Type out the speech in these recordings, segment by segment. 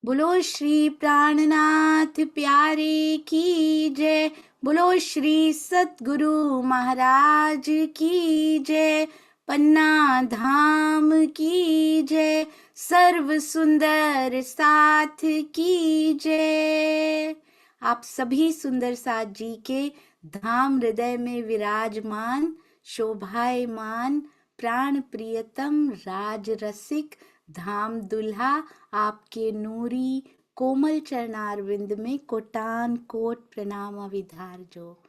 बोलो श्री प्राणनाथ प्यारे की जय। बोलो श्री सतगुरु महाराज की जय। पन्ना धाम की जय। सर्व सुंदर साथ की जय। आप सभी सुंदर साथ जी के धाम हृदय में विराजमान शोभायमान प्राण प्रियतम राज रसिक धाम दुल्हा आपके नूरी कोमल चरणारविंद में कोटान कोट प्रणाम अविधार जो।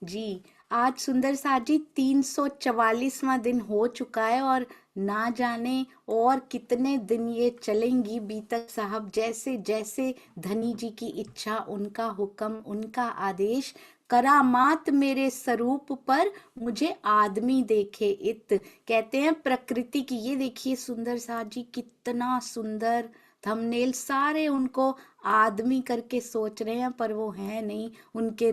जी, आज सुंदर साथ जी 344वां दिन हो चुका है और ना जाने और कितने दिन ये चलेंगी बीतक साहब। जैसे जैसे धनी जी की इच्छा, उनका हुक्म, उनका आदेश। करामात मेरे स्वरूप पर मुझे आदमी देखे इत, कहते हैं प्रकृति की। ये देखिए सुंदर साथ जी कितना सुंदर थंबनेल, सारे उनको आदमी करके सोच रहे हैं पर वो है नहीं। उनके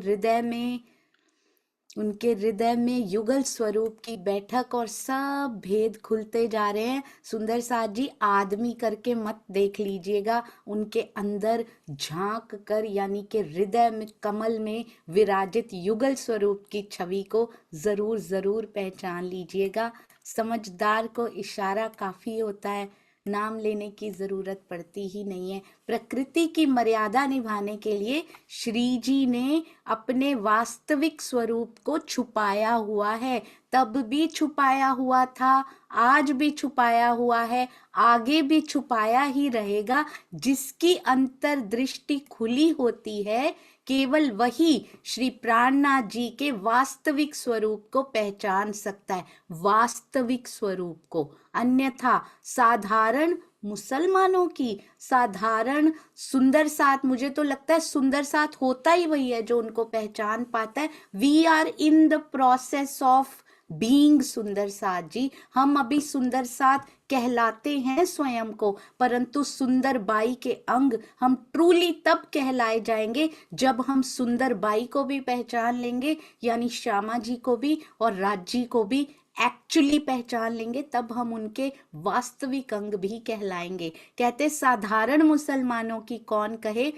हृदय में युगल स्वरूप की बैठक और सब भेद खुलते जा रहे हैं। सुंदर साथ जी आदमी करके मत देख लीजिएगा, उनके अंदर झांक कर यानी कि हृदय में कमल में विराजित युगल स्वरूप की छवि को जरूर जरूर पहचान लीजिएगा। समझदार को इशारा काफी होता है, नाम लेने की जरूरत पड़ती ही नहीं है। प्रकृति की मर्यादा निभाने के लिए श्री जी ने अपने वास्तविक स्वरूप को छुपाया हुआ है। तब भी छुपाया हुआ था, आज भी छुपाया हुआ है, आगे भी छुपाया ही रहेगा। जिसकी अंतर्दृष्टि खुली होती है केवल वही श्री प्राणनाथ जी के वास्तविक स्वरूप को पहचान सकता है, वास्तविक स्वरूप को। अन्यथा साधारण मुसलमानों की साधारण सुंदर साथ, मुझे तो लगता है सुंदर साथ होता ही वही है जो उनको पहचान पाता है। We are in the process of being सुंदर साथ जी। हम अभी सुंदर साथ कहलाते हैं स्वयं को, परंतु सुंदर बाई के अंग हम ट्रूली तब कहलाए जाएंगे जब हम सुंदर बाई को भी पहचान लेंगे, यानी श्यामा जी को भी और राज जी को भी एक्चुअली पहचान लेंगे। तब हम उनके वास्तविक अंग भी कहलाएंगे। कहते साधारण मुसलमानों की कौन कहे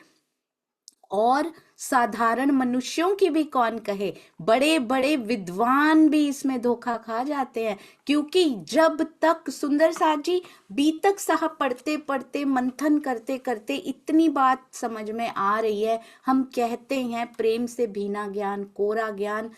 और साधारण मनुष्यों की भी कौन कहे। बड़े बड़े विद्वान भी इसमें धोखा खा जाते हैं, क्योंकि जब तक सुंदर साथ जी बीतक साहब पढ़ते पढ़ते मंथन करते करते इतनी बात समझ में आ रही है। हम कहते हैं प्रेम से भीना ज्ञान कोरा ज्ञान।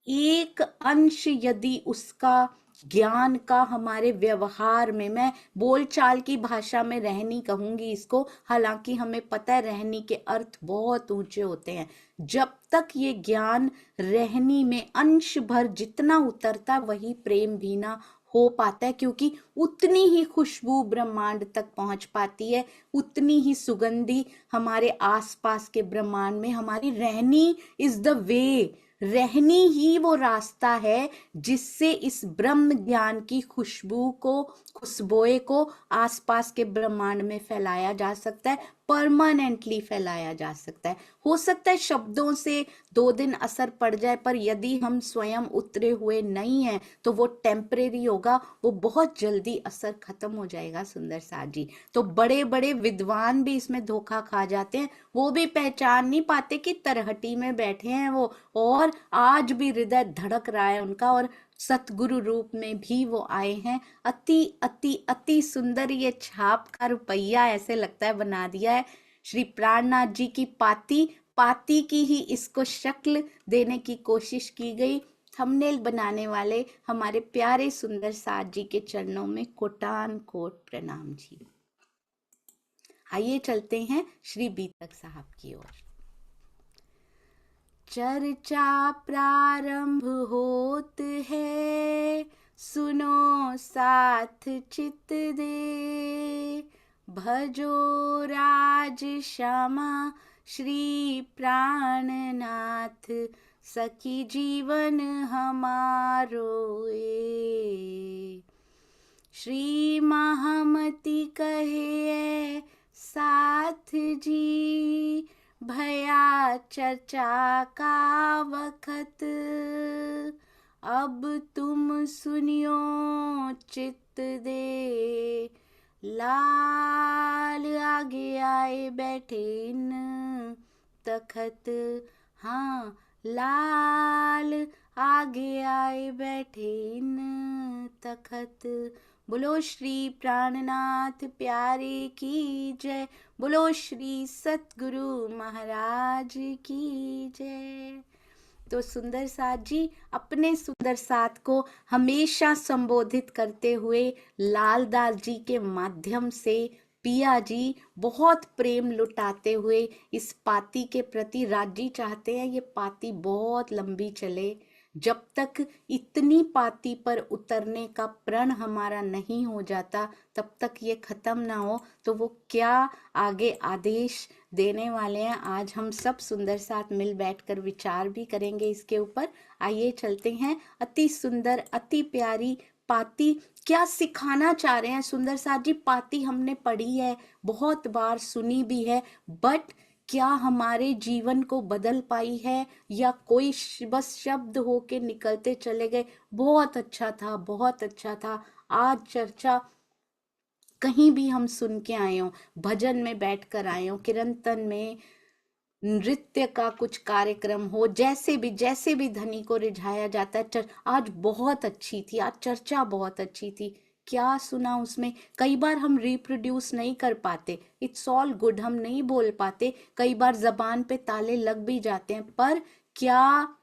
एक अंश यदि उसका ज्ञान का हमारे व्यवहार में, मैं बोलचाल की भाषा में रहनी कहूंगी इसको, हालांकि हमें पता है रहनी के अर्थ बहुत ऊंचे होते हैं। जब तक ये ज्ञान रहनी में अंश भर जितना उतरता वही प्रेम भी ना हो पाता है, क्योंकि उतनी ही खुशबू ब्रह्मांड तक पहुंच पाती है, उतनी ही सुगंधी हमारे आसपास के ब्रह्मांड में। हमारी रहनी इज द वे, रहनी ही वो रास्ता है जिससे इस ब्रह्म ज्ञान की खुशबोए को आसपास के ब्रह्मांड में फैलाया जा सकता है, परमानेंटली फैलाया जा सकता है। हो सकता है शब्दों से 2 दिन असर पड़ जाए, पर यदि हम स्वयं उतरे हुए नहीं हैं तो वो टेम्परेरी होगा, वो बहुत जल्दी असर खत्म हो जाएगा। सुंदर साथ जी तो बड़े बड़े विद्वान भी इसमें धोखा खा जाते हैं, वो भी पहचान नहीं पाते कि तरहटी में बैठे हैं वो, और आज भी हृदय धड़क रहा है उनका, और सतगुरु रूप में भी वो आए हैं। अति अति अति सुंदर ये छाप का रुपया ऐसे लगता है बना दिया है श्री प्राणनाथ जी की पाती पाती की ही इसको शक्ल देने की कोशिश की गई। थंबनेल बनाने वाले हमारे प्यारे सुंदर साथ जी के चरणों में कोटान कोट प्रणाम जी। आइए चलते हैं श्री बीतक साहब की ओर। चर्चा प्रारंभ होत है, सुनो साथ चित दे। भजो राज श्यामा श्री प्राणनाथ, सखी जीवन हमारो ए। श्री महामती कहे साथ जी, भया चर्चा का वखत। अब तुम सुनियो चित दे, लाल आगे आए बैठे इन तखत। हाँ, लाल आगे आए बैठे इन तखत। बोलो श्री प्राणनाथ प्यारे की जय, बोलो श्री सतगुरु महाराज की जय। तो सुंदर साथ जी अपने सुंदर साथ को हमेशा संबोधित करते हुए लालदास जी के माध्यम से पिया जी बहुत प्रेम लुटाते हुए इस पाती के प्रति, राजी चाहते हैं ये पाती बहुत लंबी चले, जब तक इतनी पाती पर उतरने का प्रण हमारा नहीं हो जाता तब तक ये खत्म ना हो। तो वो क्या आगे आदेश देने वाले हैं, आज हम सब सुंदर साथ मिल बैठकर विचार भी करेंगे इसके ऊपर। आइए चलते हैं। अति सुंदर अति प्यारी पाती क्या सिखाना चाह रहे हैं सुंदर साथ जी। पाती हमने पढ़ी है, बहुत बार सुनी भी है, बट क्या हमारे जीवन को बदल पाई है या कोई बस शब्द होके निकलते चले गए। बहुत अच्छा था, बहुत अच्छा था। आज चर्चा कहीं भी हम सुन के आए हो, भजन में बैठकर आए हो, कीर्तन में, नृत्य का कुछ कार्यक्रम हो, जैसे भी धनी को रिझाया जाता है। आज बहुत अच्छी थी, आज चर्चा बहुत अच्छी थी। क्या सुना उसमें, कई बार हम रिप्रोड्यूस नहीं कर पाते, इट्स ऑल गुड, हम नहीं बोल पाते, कई बार जबान पे ताले लग भी जाते हैं, पर क्या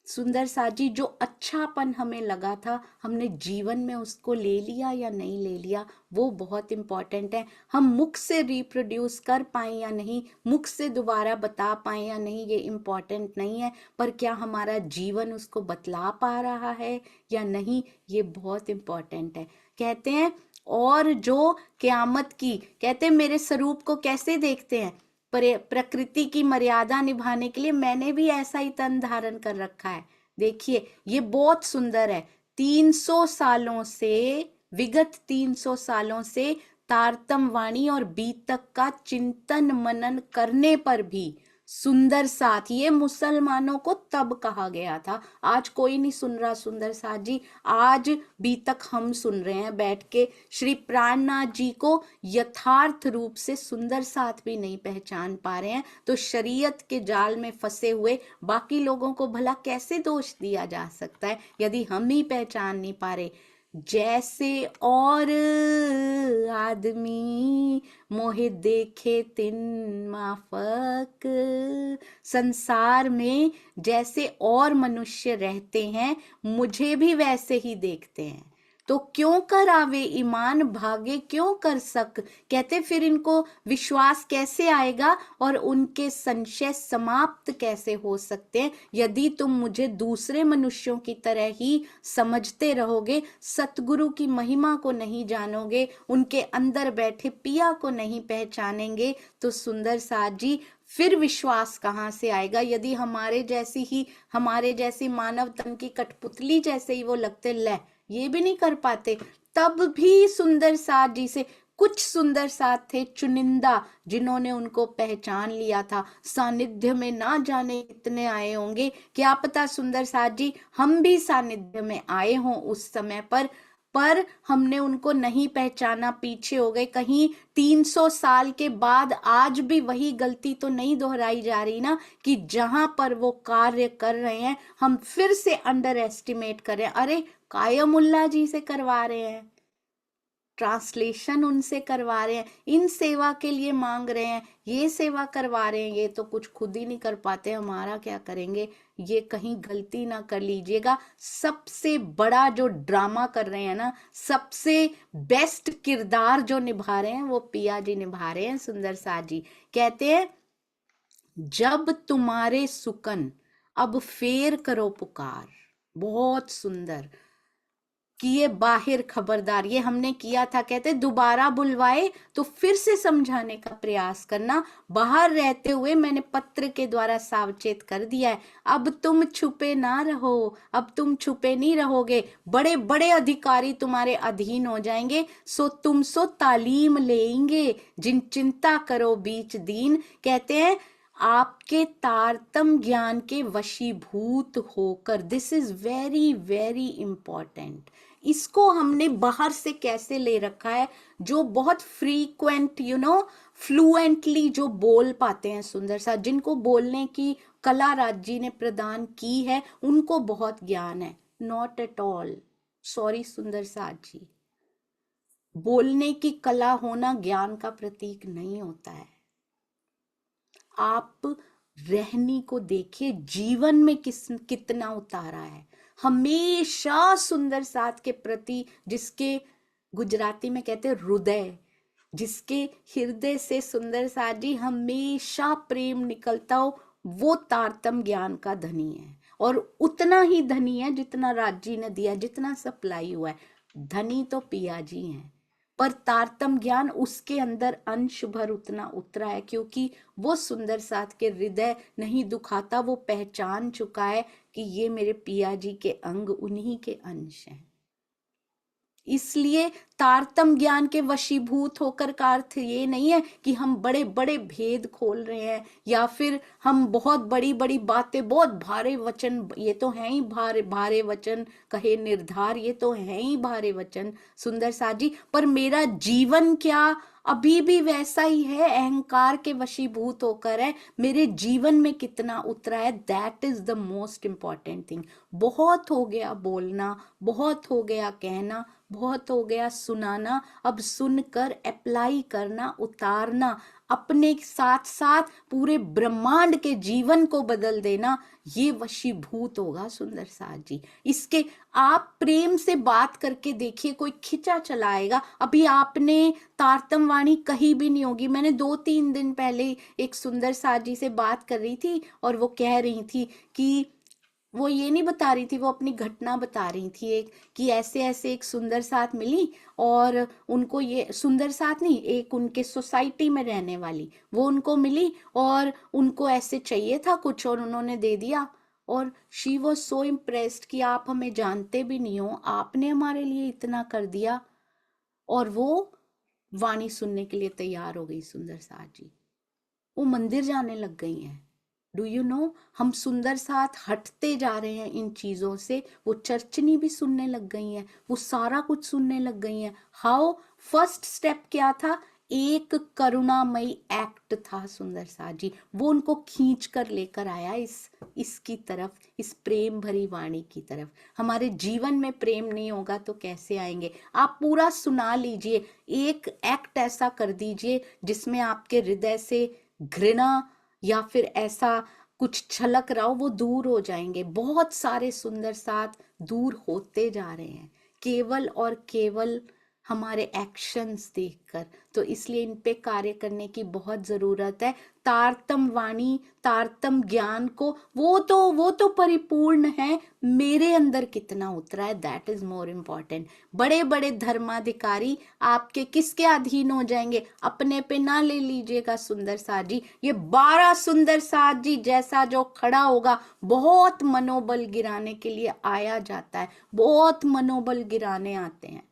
सुंदर साथ जी जो अच्छापन हमें लगा था हमने जीवन में उसको ले लिया या नहीं ले लिया, वो बहुत इम्पॉर्टेंट है। हम मुख से रिप्रोड्यूस कर पाए या नहीं, मुख से दोबारा बता पाए या नहीं, ये इम्पॉर्टेंट नहीं है, पर क्या हमारा जीवन उसको बतला पा रहा है या नहीं, ये बहुत इम्पॉर्टेंट है। कहते हैं और जो क़यामत की, कहते हैं मेरे स्वरूप को कैसे देखते हैं, प्रकृति की मर्यादा निभाने के लिए मैंने भी ऐसा ही तन धारण कर रखा है। देखिए ये बहुत सुंदर है। 300 सालों से, विगत 300 सालों से तारतम वाणी और बीतक का चिंतन मनन करने पर भी सुंदर साथ, ये मुसलमानों को तब कहा गया था, आज कोई नहीं सुन रहा सुंदर साथ जी, आज बीतक हम सुन रहे हैं बैठ के। श्री प्राणनाथ जी को यथार्थ रूप से सुंदर साथ भी नहीं पहचान पा रहे हैं, तो शरीयत के जाल में फंसे हुए बाकी लोगों को भला कैसे दोष दिया जा सकता है यदि हम ही पहचान नहीं पा रहे। जैसे और आदमी मोहे देखे तिन माफक, संसार में जैसे और मनुष्य रहते हैं मुझे भी वैसे ही देखते हैं, तो क्यों कर आवे ईमान भागे क्यों कर सक। कहते फिर इनको विश्वास कैसे आएगा और उनके संशय समाप्त कैसे हो सकते हैं यदि तुम मुझे दूसरे मनुष्यों की तरह ही समझते रहोगे, सतगुरु की महिमा को नहीं जानोगे, उनके अंदर बैठे पिया को नहीं पहचानेंगे, तो सुंदर साथ जी फिर विश्वास कहाँ से आएगा यदि हमारे जैसी मानव तन की कठपुतली जैसे ही वो लगते, ले ये भी नहीं कर पाते। तब भी सुंदर साथ जी से कुछ सुंदर साथ थे चुनिंदा जिन्होंने उनको पहचान लिया था, सानिध्य में ना जाने कितने आए होंगे, क्या पता सुंदर साथ जी हम भी सानिध्य में आए हों उस समय पर हमने उनको नहीं पहचाना, पीछे हो गए। कहीं 300 साल के बाद आज भी वही गलती तो नहीं दोहराई जा रही ना, कि जहां पर वो कार्य कर रहे हैं हम फिर से अंडर एस्टिमेट कर रहे हैं, अरे कायमुल्ला जी से करवा रहे हैं, ट्रांसलेशन उनसे करवा रहे हैं, इन सेवा के लिए मांग रहे हैं, ये सेवा करवा रहे हैं, ये तो कुछ खुद ही नहीं कर पाते, हमारा क्या करेंगे। ये कहीं गलती ना कर लीजिएगा। सबसे बड़ा जो ड्रामा कर रहे हैं ना, सबसे बेस्ट किरदार जो निभा रहे हैं वो पिया जी निभा रहे हैं। सुंदर साथ जी कहते हैं जब तुम्हारे सुकन अब फेर करो पुकार, बहुत सुंदर, किए बाहिर खबरदार, ये हमने किया था, कहते दोबारा बुलवाए तो फिर से समझाने का प्रयास करना, बाहर रहते हुए मैंने पत्र के द्वारा सावचेत कर दिया है, अब तुम छुपे ना रहो, अब तुम छुपे नहीं रहोगे, बड़े बड़े अधिकारी तुम्हारे अधीन हो जाएंगे, सो तुम सो तालीम लेंगे जिन चिंता करो बीच दीन। कहते हैं आपके तारतम ज्ञान के वशीभूत होकर, this is very very important, इसको हमने बाहर से कैसे ले रखा है, जो बहुत फ्रीक्वेंट फ्लुएंटली जो बोल पाते हैं सुंदर साथ, जिनको बोलने की कला राज जी ने प्रदान की है, उनको बहुत ज्ञान है। नॉट एट ऑल, सॉरी सुंदर साथ जी, बोलने की कला होना ज्ञान का प्रतीक नहीं होता है। आप रहनी को देखिए, जीवन में कितना उतारा है, हमेशा सुंदर साथ के प्रति, जिसके गुजराती में कहते हैं हृदय, जिसके हृदय से सुंदर साथ जी हमेशा प्रेम निकलता हो, वो तारतम ज्ञान का धनी है। और उतना ही धनी है जितना राज जी ने दिया, जितना सप्लाई हुआ है। धनी तो पिया जी हैं, पर तारतम ज्ञान उसके अंदर अंश भर उतना उतरा है, क्योंकि वो सुंदर साथ के हृदय नहीं दुखाता, वो पहचान चुका है कि ये मेरे पिया जी के अंग, उन्हीं के अंश हैं। इसलिए तारतम ज्ञान के वशीभूत होकर का अर्थ ये नहीं है कि हम बड़े बड़े भेद खोल रहे हैं, या फिर हम बहुत बड़ी बड़ी बातें, बहुत भारे वचन, ये तो है ही भारे भारे वचन, कहे निर्धार, ये तो है ही भारे वचन सुंदर साथ जी, पर मेरा जीवन क्या अभी भी वैसा ही है, अहंकार के वशीभूत होकर है, मेरे जीवन में कितना उतरा है, that is the most important thing. बहुत हो गया बोलना, बहुत हो गया कहना, बहुत हो गया सुनाना, अब सुनकर अप्लाई करना, उतारना, अपने साथ साथ पूरे ब्रह्मांड के जीवन को बदल देना, ये वशीभूत होगा सुंदर साथ जी। इसके आप प्रेम से बात करके देखिए, कोई खिंचा चलाएगा, अभी आपने तारतम वाणी कही भी नहीं होगी। मैंने 2-3 दिन पहले एक सुंदर साथ जी से बात कर रही थी, और वो कह रही थी कि वो ये नहीं बता रही थी, वो अपनी घटना बता रही थी एक, कि ऐसे ऐसे एक सुंदर साथ मिली, और उनको, ये सुंदर साथ नहीं, एक उनके सोसाइटी में रहने वाली, वो उनको मिली और उनको ऐसे चाहिए था कुछ, और उन्होंने दे दिया। और शी वॉज सो इम्प्रेस्ड कि आप हमें जानते भी नहीं हो, आपने हमारे लिए इतना कर दिया। और वो वाणी सुनने के लिए तैयार हो गई सुंदर साथ जी, वो मंदिर जाने लग गई हैं। डू यू नो, हम सुंदर साथ हटते जा रहे हैं इन चीजों से, वो चर्चनी भी सुनने लग गई हैं, वो सारा कुछ सुनने लग गई हैं। हाउ, फर्स्ट स्टेप क्या था, एक करुणामयी एक्ट था सुंदर साथ जी, वो उनको खींच कर लेकर आया इसकी तरफ, इस प्रेम भरी वाणी की तरफ। हमारे जीवन में प्रेम नहीं होगा तो कैसे आएंगे? आप पूरा सुना लीजिए, एक एक्ट ऐसा कर दीजिए जिसमें आपके हृदय से घृणा या फिर ऐसा कुछ छलक रहा हो, वो दूर हो जाएंगे। बहुत सारे सुंदर साथ दूर होते जा रहे हैं, केवल और केवल हमारे एक्शंस देखकर। तो इसलिए इन पे कार्य करने की बहुत जरूरत है। तारतम वाणी, तारतम ज्ञान को, वो तो परिपूर्ण है, मेरे अंदर कितना उतरा है, दैट इज मोर इम्पोर्टेंट। बड़े बड़े धर्माधिकारी आपके किसके अधीन हो जाएंगे? अपने पे ना ले लीजिएगा सुंदर साथ जी। ये 12 सुंदर साथ जी जैसा जो खड़ा होगा, बहुत मनोबल गिराने के लिए आया जाता है, बहुत मनोबल गिराने आते हैं।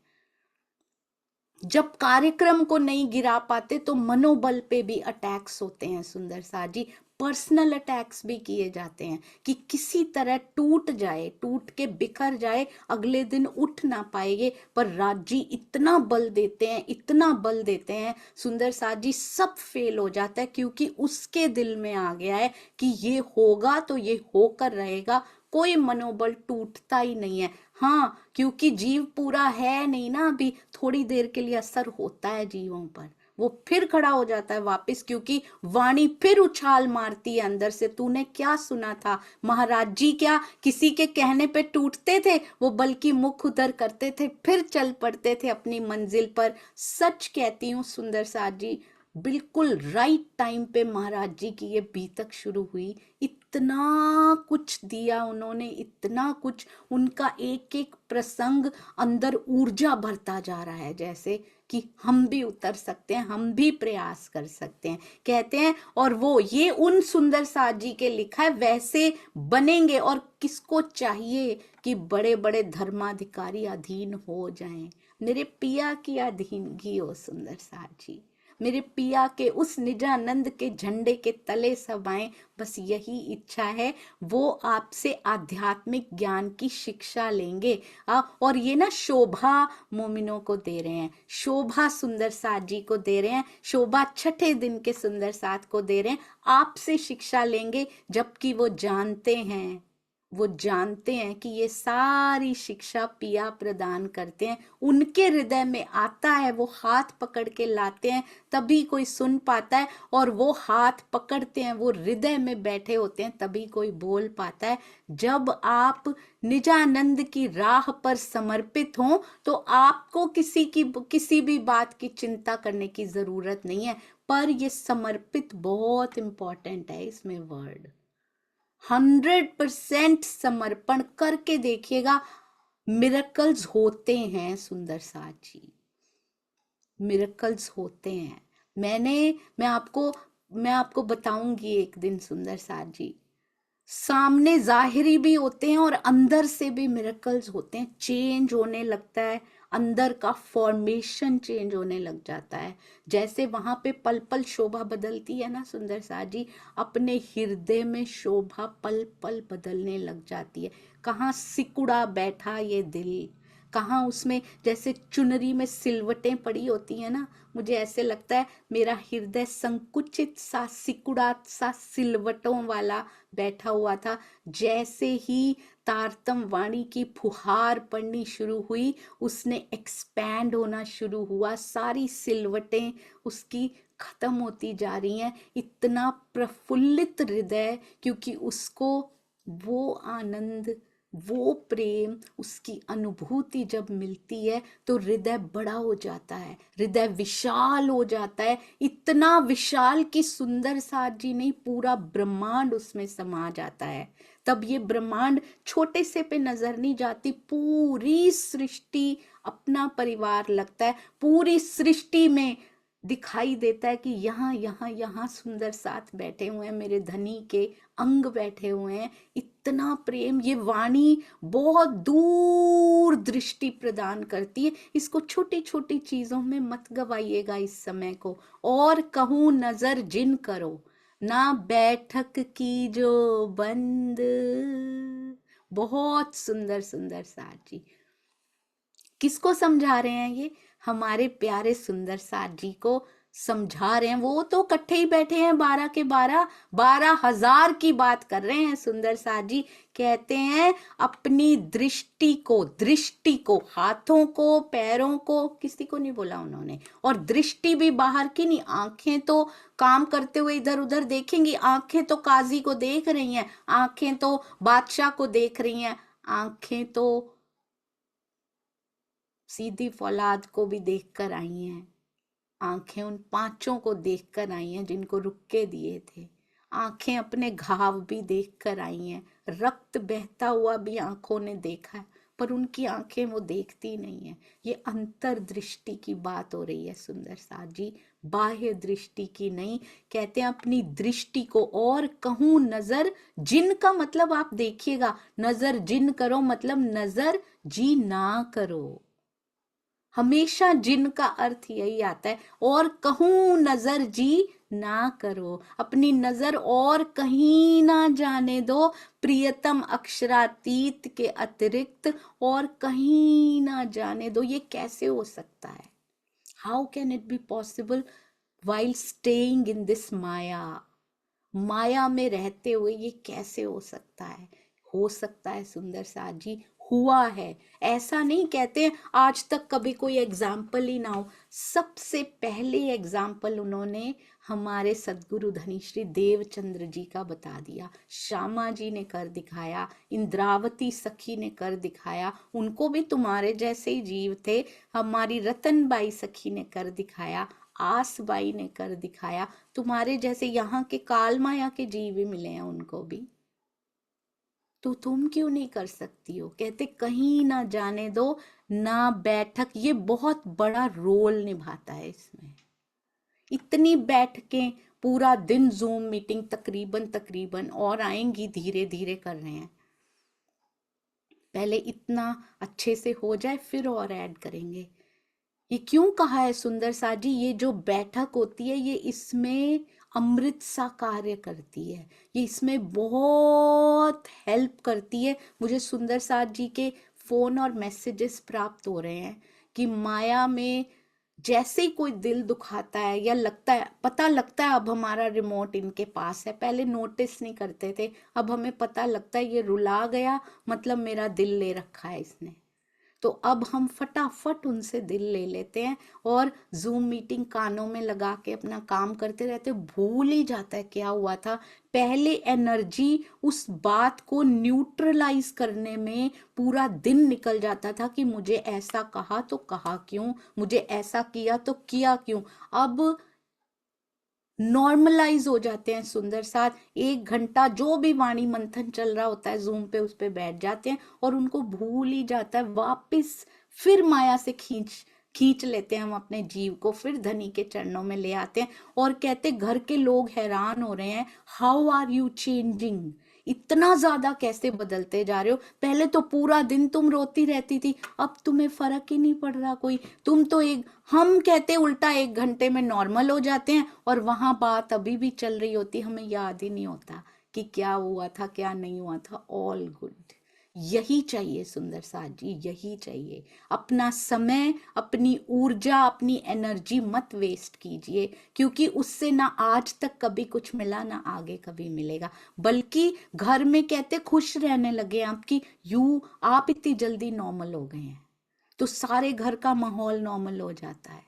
जब कार्यक्रम को नहीं गिरा पाते तो मनोबल पे भी अटैक्स होते हैं सुंदर साथ जी, पर्सनल अटैक्स भी किए जाते हैं, कि किसी तरह टूट जाए, टूट के बिखर जाए, अगले दिन उठ ना पाएंगे। पर राज जी इतना बल देते हैं, इतना बल देते हैं सुंदर साथ जी, सब फेल हो जाता है, क्योंकि उसके दिल में आ गया है कि ये होगा तो ये होकर रहेगा, कोई मनोबल टूटता ही नहीं है। हाँ, क्योंकि जीव पूरा है नहीं ना अभी, थोड़ी देर के लिए असर होता है जीवों पर, वो फिर खड़ा हो जाता है वापस, क्योंकि वाणी फिर उछाल मारती है अंदर से, तूने क्या सुना था? महाराज जी क्या किसी के कहने पे टूटते थे? वो बल्कि मुख उधर करते थे, फिर चल पड़ते थे अपनी मंजिल पर। सच कहती हूँ सुंदर साथ जी, बिल्कुल राइट टाइम पे महाराज जी की ये बीतक शुरू हुई। इतना कुछ दिया उन्होंने, इतना कुछ, उनका एक एक प्रसंग अंदर ऊर्जा भरता जा रहा है, जैसे कि हम भी उतर सकते हैं, हम भी प्रयास कर सकते हैं, कहते हैं। और वो ये उन सुंदर साथ जी के लिखा है, वैसे बनेंगे। और किसको चाहिए कि बड़े बड़े धर्माधिकारी अधीन हो जाएं? मेरे पिया की अधीनगी हो सुंदर साथ जी, मेरे पिया के उस निजानंद के झंडे के तले सब आए, बस यही इच्छा है। वो आपसे आध्यात्मिक ज्ञान की शिक्षा लेंगे। और ये ना शोभा मोमिनों को दे रहे हैं, शोभा सुंदर साथ जी को दे रहे हैं, शोभा छठे दिन के सुंदर साथ को दे रहे हैं। आपसे शिक्षा लेंगे, जबकि वो जानते हैं कि ये सारी शिक्षा पिया प्रदान करते हैं। उनके हृदय में आता है, वो हाथ पकड़ के लाते हैं, तभी कोई सुन पाता है। और वो हाथ पकड़ते हैं, वो हृदय में बैठे होते हैं, तभी कोई बोल पाता है। जब आप निजानंद की राह पर समर्पित हों, तो आपको किसी भी बात की चिंता करने की जरूरत नहीं है। पर ये समर्पित बहुत इंपॉर्टेंट है, इसमें वर्ड 100% समर्पण करके देखिएगा, मिरेकल्स होते हैं सुंदर साथ जी, मिरेकल्स होते हैं। मैं आपको बताऊंगी एक दिन सुंदर साथ जी, सामने जाहिरी भी होते हैं और अंदर से भी मिरेकल्स होते हैं। चेंज होने लगता है, अंदर का फॉर्मेशन चेंज होने लग जाता है। जैसे वहां पे पल पल शोभा बदलती है ना सुंदर साथ जी, अपने हृदय में शोभा पल पल बदलने लग जाती है। कहाँ सिकुड़ा बैठा ये दिल, कहाँ उसमें जैसे चुनरी में सिलवटें पड़ी होती है ना, मुझे ऐसे लगता है मेरा हृदय संकुचित सा सिकुड़ा सा सिलवटों वाला बैठा हुआ था। जैसे ही तारतम वाणी की फुहार पड़नी शुरू हुई, उसने एक्सपैंड होना शुरू हुआ, सारी सिलवटें उसकी खत्म होती जा रही हैं। इतना प्रफुल्लित हृदय, क्योंकि उसको वो आनंद, वो प्रेम, उसकी अनुभूति जब मिलती है तो हृदय बड़ा हो जाता है, हृदय विशाल हो जाता है। इतना विशाल कि सुंदर साथ जी नहीं, पूरा ब्रह्मांड उसमें समा जाता है। तब ये ब्रह्मांड छोटे से पे नजर नहीं जाती, पूरी सृष्टि अपना परिवार लगता है। पूरी सृष्टि में दिखाई देता है कि यहाँ यहाँ यहाँ सुंदर साथ बैठे हुए हैं, मेरे धनी के अंग बैठे हुए हैं। इतना प्रेम, ये वाणी बहुत दूर दृष्टि प्रदान करती है। इसको छोटी छोटी चीजों में मत गवाइएगा इस समय को। और कहूँ नजर जिन करो, ना बैठक की जो बंद। बहुत सुंदर सुंदर साथ जी। किसको समझा रहे हैं ये? हमारे प्यारे सुंदर साथ जी को समझा रहे हैं। वो तो इकट्ठे ही बैठे हैं, 12 के 12,000 की बात कर रहे हैं सुंदर साथ जी। कहते हैं अपनी दृष्टि को, हाथों को, पैरों को, किसी को नहीं बोला उन्होंने। और दृष्टि भी बाहर की नहीं, आंखें तो काम करते हुए इधर उधर देखेंगी, आंखें तो काजी को देख रही हैं, आंखें तो बादशाह को देख रही हैं, आंखें तो सीधी फौलाद को भी देख कर आई हैं। आंखें उन पांचों को देख कर आई हैं जिनको रुक्के दिए थे। आंखें अपने घाव भी देख कर आई हैं, रक्त बहता हुआ भी आंखों ने देखा है, पर उनकी आंखें वो देखती नहीं है। ये अंतर दृष्टि की बात हो रही है सुंदर साथ जी, बाह्य दृष्टि की नहीं। कहते हैं अपनी दृष्टि को, और कहूं नजर जिन का मतलब आप देखिएगा, नजर जिन करो मतलब नजर जी ना करो। हमेशा जिन का अर्थ यही आता है। और कहूं नजर जी ना करो, अपनी नजर और कहीं ना जाने दो, प्रियतम अक्षरातीत के अतिरिक्त और कहीं ना जाने दो। ये कैसे हो सकता है? How can it be possible while staying in this maya? माया में रहते हुए ये कैसे हो सकता है? हो सकता है सुंदर साथ जी, हुआ है। ऐसा नहीं कहते आज तक कभी कोई एग्जाम्पल ही ना हो। सबसे पहले एग्जाम्पल उन्होंने हमारे सदगुरु धनी श्री देवचंद्र जी का बता दिया, श्यामा जी ने कर दिखाया, इंद्रावती सखी ने कर दिखाया, उनको भी तुम्हारे जैसे ही जीव थे। हमारी रतनबाई सखी ने कर दिखाया, आसबाई ने कर दिखाया, तुम्हारे जैसे यहाँ के काल माया के जीव भी मिले हैं उनको भी। तो तुम क्यों नहीं कर सकती हो? कहते कहीं ना जाने दो, ना बैठक। ये बहुत बड़ा रोल निभाता है इसमें। इतनी बैठकें, पूरा दिन जूम मीटिंग तकरीबन और आएंगी, धीरे धीरे कर रहे हैं। पहले इतना अच्छे से हो जाए, फिर और ऐड करेंगे। ये क्यों कहा है सुंदर सा जी, ये जो बैठक होती है ये इसमें अमृत सा कार्य करती है, ये इसमें बहुत हेल्प करती है। मुझे सुंदर साथ जी के फोन और मैसेजेस प्राप्त हो रहे हैं कि माया में जैसे ही कोई दिल दुखाता है या लगता है, पता लगता है अब हमारा रिमोट इनके पास है, पहले नोटिस नहीं करते थे, अब हमें पता लगता है ये रुला गया मतलब मेरा दिल ले रखा है इसने, तो अब हम फटाफट उनसे दिल ले लेते हैं और जूम मीटिंग कानों में लगा के अपना काम करते रहते, भूल ही जाता है क्या हुआ था। पहले एनर्जी उस बात को न्यूट्रलाइज करने में पूरा दिन निकल जाता था कि मुझे ऐसा कहा तो कहा क्यों, मुझे ऐसा किया तो किया क्यों। अब नॉर्मलाइज हो जाते हैं सुंदर साथ, 1 घंटा जो भी वाणी मंथन चल रहा होता है जूम पे उस पे बैठ जाते हैं और उनको भूल ही जाता है, वापस फिर माया से खींच खींच लेते हैं हम अपने जीव को, फिर धनी के चरणों में ले आते हैं और कहते घर के लोग हैरान हो रहे हैं, हाउ आर यू चेंजिंग, इतना ज्यादा कैसे बदलते जा रहे हो, पहले तो पूरा दिन तुम रोती रहती थी, अब तुम्हें फर्क ही नहीं पड़ रहा कोई, तुम तो एक, हम कहते उल्टा 1 घंटे में नॉर्मल हो जाते हैं और वहां बात अभी भी चल रही होती, हमें याद ही नहीं होता कि क्या हुआ था क्या नहीं हुआ था, ऑल गुड। यही चाहिए सुंदर साथ जी, यही चाहिए। अपना समय, अपनी ऊर्जा, अपनी एनर्जी मत वेस्ट कीजिए, क्योंकि उससे ना आज तक कभी कुछ मिला ना आगे कभी मिलेगा, बल्कि घर में कहते खुश रहने लगे आपकी, आप इतनी जल्दी नॉर्मल हो गए हैं तो सारे घर का माहौल नॉर्मल हो जाता है।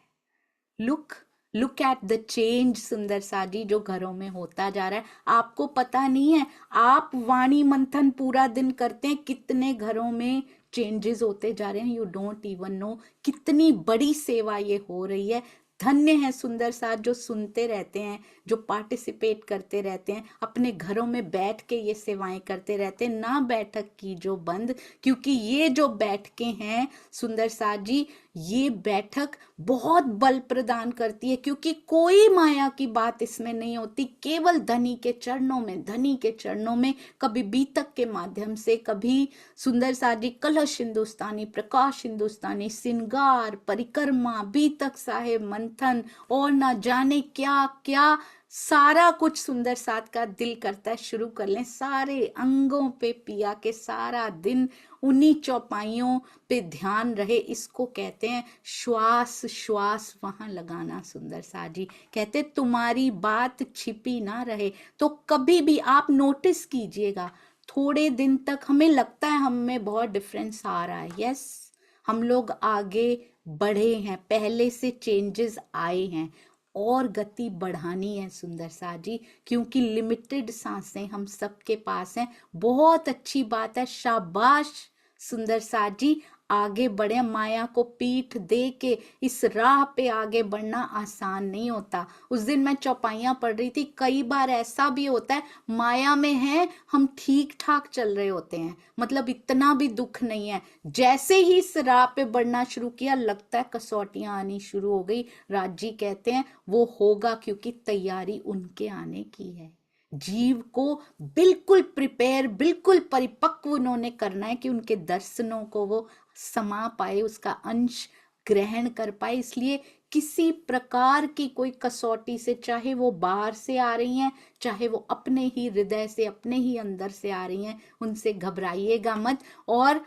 Look look at the change सुंदर सा जी जो घरों में होता जा रहा है, आपको पता नहीं है, आप वाणी मंथन पूरा दिन करते हैं, कितने घरों में चेंजेस होते जा रहे हैं, यू डोंट इवन नो कितनी बड़ी सेवा ये हो रही है। धन्य है सुंदर साथ जो सुनते रहते हैं, जो पार्टिसिपेट करते रहते हैं, अपने घरों में बैठ के ये सेवाएं करते रहते हैं, ना बैठक की जो बंद, क्योंकि ये जो बैठकें हैं सुंदर साथ जी, ये बैठक बहुत बल प्रदान करती है, क्योंकि कोई माया की बात इसमें नहीं होती, केवल धनी के चरणों में, धनी के चरणों में, कभी बीतक के माध्यम से, कभी सुंदर साजी कलश हिंदुस्तानी, प्रकाश हिंदुस्तानी, सिंगार, परिक्रमा, बीतक साहेब मंथन और ना जाने क्या क्या, सारा कुछ सुंदर साथ का दिल करता है शुरू कर लें, सारे अंगों पे पिया के सारा दिन उन्हीं चौपाइयों पे ध्यान रहे, इसको कहते हैं श्वास श्वास वहां लगाना। सुंदर सा जी कहते तुम्हारी बात छिपी ना रहे, तो कभी भी आप नोटिस कीजिएगा, थोड़े दिन तक हमें लगता है हम में बहुत डिफरेंस आ रहा है, यस हम लोग आगे बढ़े हैं, पहले से चेंजेस आए हैं, और गति बढ़ानी है सुंदर सा जी, क्योंकि लिमिटेड सांसें हम सबके पास हैं। बहुत अच्छी बात है, शाबाश सुंदर सा जी, आगे बढ़े, माया को पीठ दे के इस राह पे आगे बढ़ना आसान नहीं होता। उस दिन मैं चौपाइयां पढ़ रही थी, कई बार ऐसा भी होता है माया में है, हम ठीक ठाक चल रहे होते हैं, मतलब इतना भी दुख नहीं है, जैसे ही इस राह पे बढ़ना शुरू किया लगता है कसौटियां आनी शुरू हो गई। राजी कहते हैं वो होगा क्योंकि तैयारी उनके आने की है, जीव को बिल्कुल प्रिपेयर, बिल्कुल परिपक्व उन्होंने करना है कि उनके दर्शनों को वो समा पाए, उसका अंश ग्रहण कर पाए। इसलिए किसी प्रकार की कोई कसौटी से, चाहे वो बाहर से आ रही हैं, चाहे वो अपने ही हृदय से, अपने ही अंदर से आ रही हैं, उनसे घबराइएगा मत। और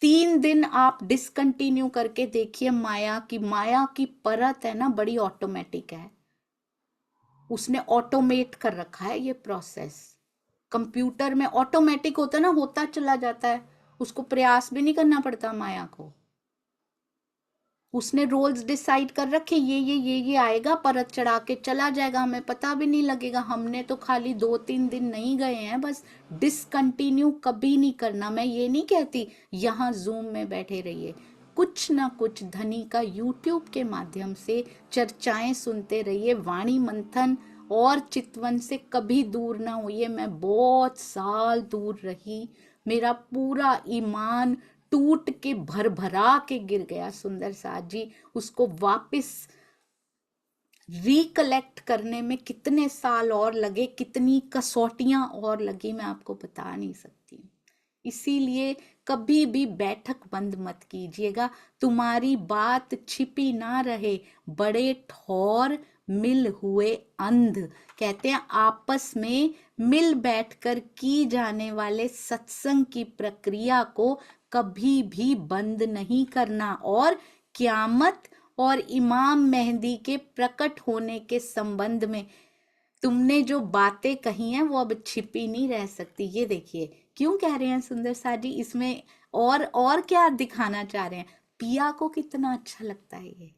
3 दिन आप डिसकंटिन्यू करके देखिए, माया की परत है ना बड़ी ऑटोमेटिक है, उसने ऑटोमेट कर रखा है ये प्रोसेस, कंप्यूटर में ऑटोमेटिक होता है ना, होता चला जाता है, उसको प्रयास भी नहीं करना पड़ता माया को, उसने रोल्स डिसाइड कर रखे, ये आएगा, परत चढ़ा के चला जाएगा, हमें पता भी नहीं लगेगा। हमने तो खाली 2-3 दिन नहीं गए हैं, बस डिसकंटिन्यू कभी नहीं करना। मैं ये नहीं कहती यहाँ जूम में बैठे रहिए, कुछ ना कुछ धनी का यूट्यूब के माध्यम से चर्चाएं सुनते रहिए, वाणी मंथन और चितवन से कभी दूर ना होइए। मैं बहुत साल दूर रही, मेरा पूरा ईमान टूट के भर भरा के गिर गया सुंदर साथ जी, उसको वापस रिकलेक्ट करने में कितने साल और लगे, कितनी कसौटियां और लगी, मैं आपको बता नहीं सकती। इसीलिए कभी भी बैठक बंद मत कीजिएगा। तुम्हारी बात छिपी ना रहे, बड़े ठौर मिल हुए अंध। कहते हैं आपस में मिल बैठकर की जाने वाले सत्संग की प्रक्रिया को कभी भी बंद नहीं करना। और क़यामत और इमाम मेहदी के प्रकट होने के संबंध में तुमने जो बातें कही हैं वो अब छिपी नहीं रह सकती। ये देखिए क्यों कह रहे हैं सुंदर सा जी इसमें, और क्या दिखाना चाह रहे हैं। पिया को कितना अच्छा लगता है, ये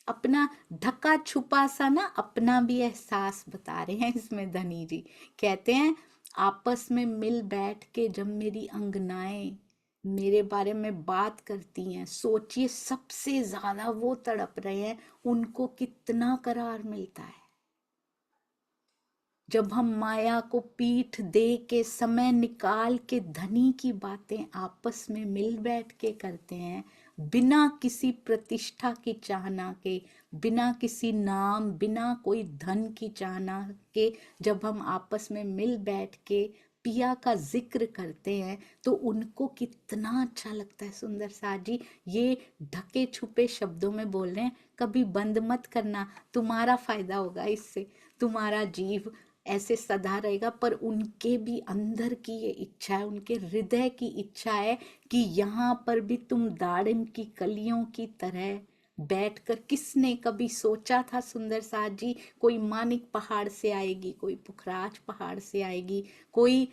अपना ढका छुपा सा ना अपना भी एहसास बता रहे हैं इसमें धनी जी। कहते हैं आपस में मिल बैठ के जब मेरी अंगनाएं मेरे बारे में बात करती हैं, सोचिए सबसे ज्यादा वो तड़प रहे हैं, उनको कितना करार मिलता है जब हम माया को पीठ दे के समय निकाल के धनी की बातें आपस में मिल बैठ के करते हैं, बिना किसी प्रतिष्ठा की चाहना के, बिना किसी नाम, बिना कोई धन की चाहना के जब हम आपस में मिल बैठ के पिया का जिक्र करते हैं तो उनको कितना अच्छा लगता है। सुंदर सा जी ये ढके छुपे शब्दों में बोल रहे हैं, कभी बंद मत करना, तुम्हारा फायदा होगा इससे, तुम्हारा जीव ऐसे सदा रहेगा। पर उनके भी अंदर की ये इच्छा है, उनके हृदय की इच्छा है कि यहाँ पर भी तुम दाड़िम की कलियों की तरह बैठकर, किसने कभी सोचा था सुंदर साथ जी कोई मानिक पहाड़ से आएगी, कोई पुखराज पहाड़ से आएगी, कोई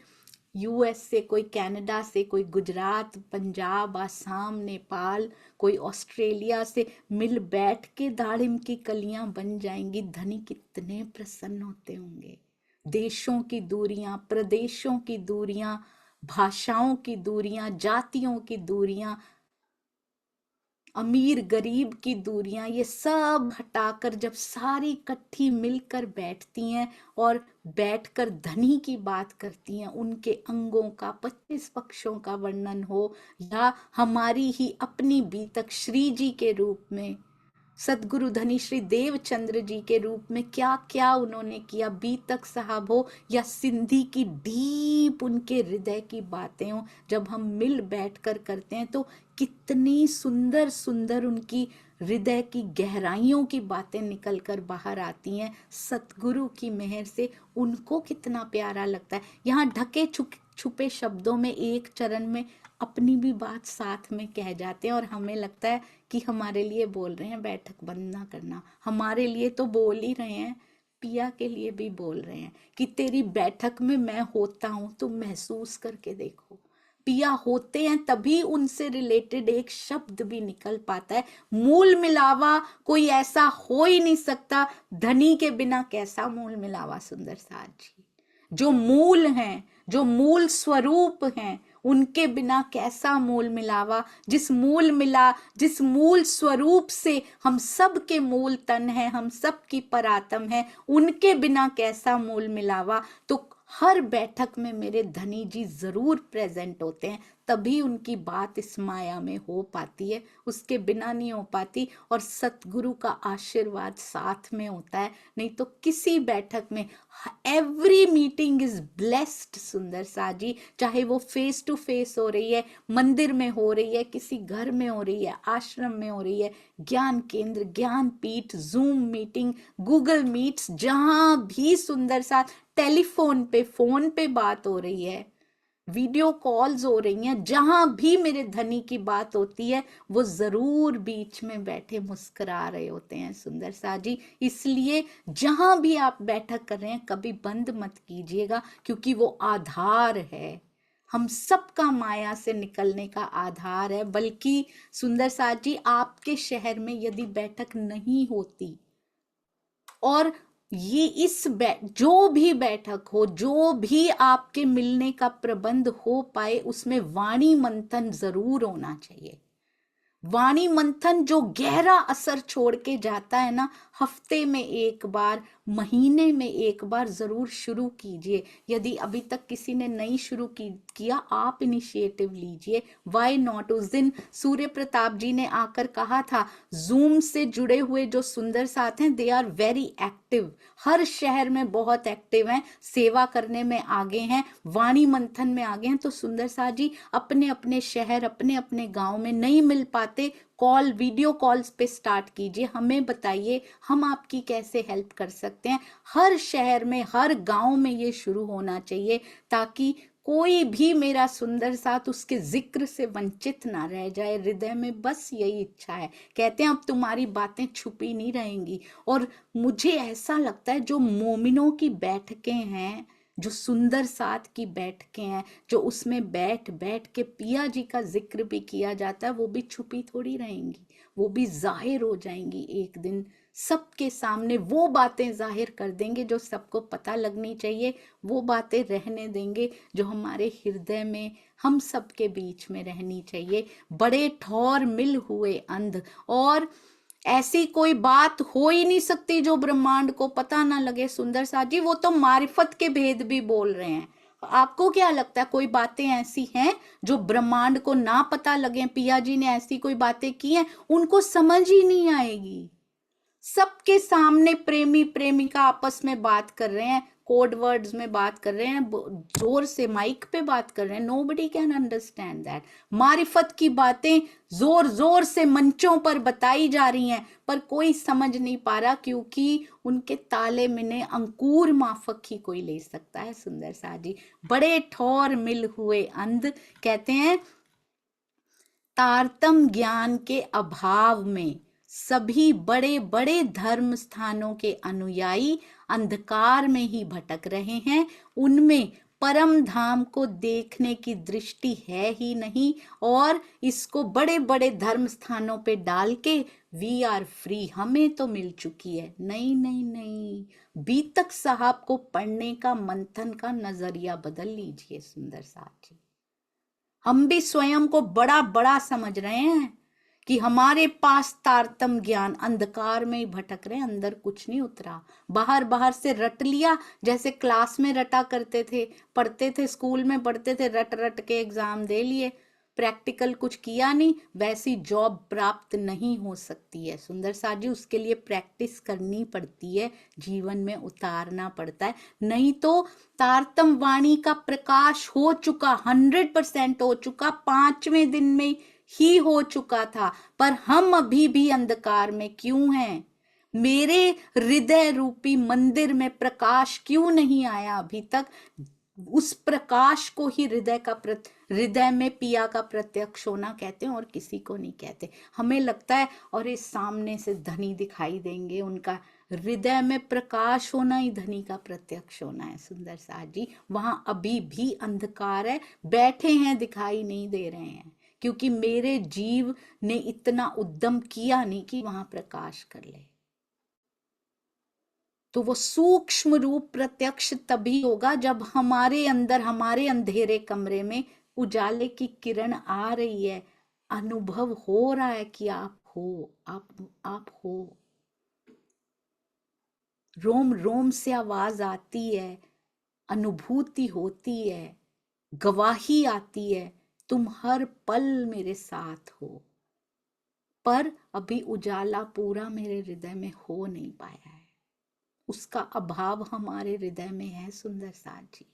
यूएस से, कोई कनाडा से, कोई गुजरात, पंजाब, आसाम, नेपाल, कोई ऑस्ट्रेलिया से मिल बैठ के दाड़िम की कलियां बन जाएंगी। धनी कितने प्रसन्न होते होंगे। देशों की दूरियां, प्रदेशों की दूरियां, भाषाओं की दूरियां, जातियों की दूरियां, अमीर गरीब की दूरियां, ये सब हटाकर जब सारी इकट्ठी मिलकर बैठती हैं और बैठकर धनी की बात करती हैं, उनके अंगों का 25 पक्षों का वर्णन हो या हमारी ही अपनी बीतक श्री जी के रूप में, सदगुरु धनी श्री देवचंद्र जी के रूप में क्या क्या उन्होंने किया, बीतक साहब हो या सिंधी की डीप उनके हृदय की बातें हो, जब हम मिल बैठकर करते हैं तो कितनी सुंदर सुंदर उनकी हृदय की गहराइयों की बातें निकलकर बाहर आती हैं सतगुरु की मेहर से। उनको कितना प्यारा लगता है। यहाँ ढके छुपे शब्दों में एक चरण में अपनी भी बात साथ में कह जाते हैं और हमें लगता है कि हमारे लिए बोल रहे हैं बैठक बंद ना करना। हमारे लिए तो बोल ही रहे हैं, पिया के लिए भी बोल रहे हैं कि तेरी बैठक में मैं होता हूं, तुम महसूस करके देखो। पिया होते हैं तभी उनसे रिलेटेड एक शब्द भी निकल पाता है। मूल मिलावा कोई ऐसा हो ही नहीं सकता, धनी के बिना कैसा मूल मिलावा सुंदर साथ जी। जो मूल हैं, जो मूल स्वरूप हैं, उनके बिना कैसा मूल मिलावा। जिस मूल स्वरूप से हम सब के मूल तन है, हम सब की परात्म है, उनके बिना कैसा मूल मिलावा। तो हर बैठक में मेरे धनी जी जरूर प्रेजेंट होते हैं, तभी उनकी बात इस माया में हो पाती है, उसके बिना नहीं हो पाती। और सतगुरु का आशीर्वाद साथ में होता है, नहीं तो किसी बैठक में एवरी मीटिंग इज ब्लेस्ड सुंदर सा जी। चाहे वो फेस टू फेस हो रही है, मंदिर में हो रही है, किसी घर में हो रही है, आश्रम में हो रही है, ज्ञान केंद्र, ज्ञान पीठ, जूम मीटिंग, गूगल मीट्स, जहां भी सुंदर सा टेलीफोन पे, फोन पे बात हो रही है, वीडियो कॉल्स हो रही हैं, जहां भी मेरे धनी की बात होती है वो जरूर बीच में बैठे मुस्कुरा रहे होते हैं सुंदर सा जी। इसलिए जहां भी आप बैठक कर रहे हैं कभी बंद मत कीजिएगा, क्योंकि वो आधार है, हम सबका माया से निकलने का आधार है। बल्कि सुंदर सा जी आपके शहर में यदि बैठक नहीं होती और ये जो भी बैठक हो, जो भी आपके मिलने का प्रबंध हो पाए, उसमें वाणी मंथन जरूर होना चाहिए। वाणी मंथन जो गहरा असर छोड़ के जाता है ना, हफ्ते में एक बार, महीने में एक बार जरूर शुरू कीजिए। यदि अभी तक किसी ने नहीं शुरू किया, आप इनिशिएटिव लीजिए। Why not. उस दिन सूर्य प्रताप जी ने आकर कहा था, जूम से जुड़े हुए जो सुंदर साथ हैं, दे आर वेरी एक्टिव, हर शहर में बहुत एक्टिव हैं, सेवा करने में आगे हैं, वाणी मंथन में आगे हैं। तो सुंदर साथ जी अपने अपने शहर, अपने अपने गांव में नहीं मिल पाते, कॉल, वीडियो कॉल्स पे स्टार्ट कीजिए, हमें बताइए हम आपकी कैसे हेल्प कर सकते हैं। हर शहर में, हर गांव में ये शुरू होना चाहिए, ताकि कोई भी मेरा सुंदर साथ उसके जिक्र से वंचित ना रह जाए। हृदय में बस यही इच्छा है। कहते हैं अब तुम्हारी बातें छुपी नहीं रहेंगी। और मुझे ऐसा लगता है जो मोमिनों की बैठकें हैं, जो सुंदर साथ की बैठकें हैं, जो उसमें बैठ बैठ के पिया जी का जिक्र भी किया जाता है, वो भी छुपी थोड़ी रहेंगी, वो भी जाहिर हो जाएंगी एक दिन सबके सामने। वो बातें जाहिर कर देंगे जो सबको पता लगनी चाहिए, वो बातें रहने देंगे जो हमारे हृदय में, हम सबके बीच में रहनी चाहिए। बड़े ठौर मिल हुए अंध, और ऐसी कोई बात हो ही नहीं सकती जो ब्रह्मांड को पता ना लगे। सुंदर साथ जी वो तो मारिफत के भेद भी बोल रहे हैं। आपको क्या लगता है कोई बातें ऐसी हैं जो ब्रह्मांड को ना पता लगे? पिया जी ने ऐसी कोई बातें की हैं, उनको समझ ही नहीं आएगी। सबके सामने प्रेमी प्रेमिका आपस में बात कर रहे हैं, कोड वर्ड्स में बात कर रहे हैं, जोर से माइक पे बात कर रहे हैं, नोबडी कैन अंडरस्टैंड दैट। मारिफत की बातें जोर जोर से मंचों पर बताई जा रही हैं, पर कोई समझ नहीं पा रहा, क्योंकि उनके ताले मिने अंकुर माफक ही कोई ले सकता है। सुंदर सा जी बड़े ठौर मिल हुए अंध, कहते हैं तारतम ज्ञान के अभाव में सभी बड़े बड़े धर्म स्थानों के अनुयायी अंधकार में ही भटक रहे हैं। उनमें परम धाम को देखने की दृष्टि है ही नहीं, और इसको बड़े बड़े धर्म स्थानों पे डाल के वी आर फ्री, हमें तो मिल चुकी है। नहीं नहीं नहीं, बीतक साहब को पढ़ने का, मंथन का नजरिया बदल लीजिए। सुंदर साथ जी हम भी स्वयं को बड़ा बड़ा समझ रहे हैं कि हमारे पास तारतम ज्ञान, अंधकार में ही भटक रहे हैं, अंदर कुछ नहीं उतरा। बाहर बाहर से रट लिया, जैसे क्लास में रटा करते थे, पढ़ते थे, स्कूल में पढ़ते थे, रट रट के एग्जाम दे लिए, प्रैक्टिकल कुछ किया नहीं, वैसी जॉब प्राप्त नहीं हो सकती है। सुंदर साथ जी उसके लिए प्रैक्टिस करनी पड़ती है, जीवन में उतारना पड़ता है। नहीं तो तारतम वाणी का प्रकाश हो चुका, 100% हो चुका, 5वें दिन में ही हो चुका था, पर हम अभी भी अंधकार में क्यों हैं? मेरे हृदय रूपी मंदिर में प्रकाश क्यों नहीं आया अभी तक? उस प्रकाश को ही हृदय में पिया का प्रत्यक्ष होना कहते हैं, और किसी को नहीं कहते। हमें लगता है और इस सामने से धनी दिखाई देंगे, उनका हृदय में प्रकाश होना ही धनी का प्रत्यक्ष होना है। सुंदर साथ जी वहां अभी भी अंधकार है, बैठे हैं, दिखाई नहीं दे रहे हैं, क्योंकि मेरे जीव ने इतना उद्यम किया नहीं कि वहां प्रकाश कर ले। तो वो सूक्ष्म रूप प्रत्यक्ष तभी होगा जब हमारे अंदर, हमारे अंधेरे कमरे में उजाले की किरण आ रही है, अनुभव हो रहा है कि आप हो, आप हो। रोम रोम से आवाज आती है, अनुभूति होती है, गवाही आती है, तुम हर पल मेरे साथ हो। पर अभी उजाला पूरा मेरे हृदय में हो नहीं पाया है, उसका अभाव हमारे हृदय में है। सुंदर साथ जी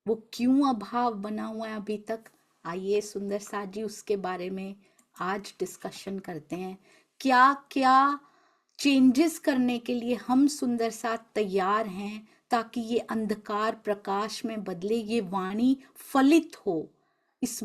वो क्यों अभाव बना हुआ है अभी तक? आइए सुंदर साथ जी उसके बारे में आज डिस्कशन करते हैं। क्या क्या चेंजेस करने के लिए हम सुंदर साथ तैयार हैं, ताकि ये अंधकार प्रकाश में बदले, ये वाणी फलित हो, इस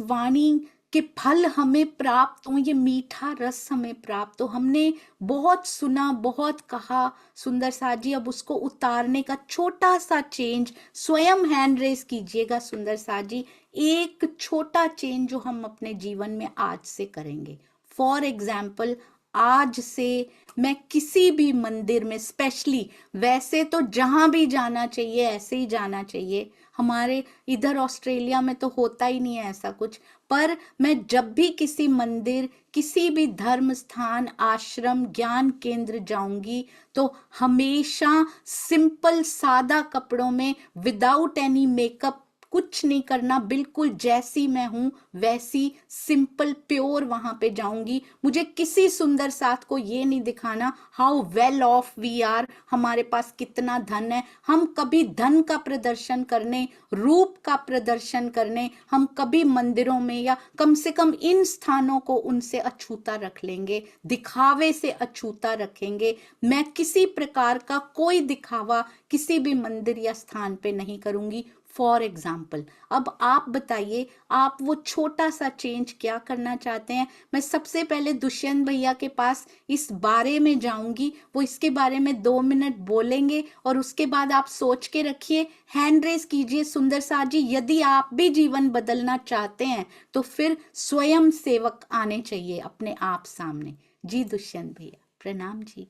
वाणी के फल हमें प्राप्त हो, ये मीठा रस हमें प्राप्त हो। हमने बहुत सुना, बहुत कहा सुंदर साथ जी, अब उसको उतारने का छोटा सा चेंज, स्वयं हैंड रेस कीजिएगा सुंदर साथ जी, एक छोटा चेंज जो हम अपने जीवन में आज से करेंगे। फॉर एग्जाम्पल, आज से मैं किसी भी मंदिर में, स्पेशली, वैसे तो जहां भी जाना चाहिए ऐसे ही जाना चाहिए, हमारे इधर ऑस्ट्रेलिया में तो होता ही नहीं है ऐसा कुछ। पर मैं जब भी किसी मंदिर, किसी भी धर्म स्थान, आश्रम, ज्ञान केंद्र जाऊंगी तो हमेशा सिंपल सादा कपड़ों में, विदाउट एनी मेकअप, कुछ नहीं करना, बिल्कुल जैसी मैं हूं वैसी सिंपल प्योर वहां पे जाऊंगी। मुझे किसी सुंदर साथ को ये नहीं दिखाना how well off we are, हमारे पास कितना धन है। हम कभी धन का प्रदर्शन करने, रूप का प्रदर्शन करने, हम कभी मंदिरों में या कम से कम इन स्थानों को उनसे अछूता रख लेंगे, दिखावे से अछूता रखेंगे। मैं किसी प्रकार का कोई दिखावा किसी भी मंदिर या स्थान पे नहीं करूंगी। फॉर एग्जाम्पल, अब आप बताइए, आप वो छोटा सा चेंज क्या करना चाहते हैं? मैं सबसे पहले दुष्यंत भैया के पास इस बारे में जाऊंगी, वो इसके बारे में 2 मिनट बोलेंगे और उसके बाद आप सोच के रखिए, हैंड रेस कीजिए सुंदर साथ जी, यदि आप भी जीवन बदलना चाहते हैं तो फिर स्वयं सेवक आने चाहिए अपने आप सामने। जी दुष्यंत भैया, प्रणाम जी।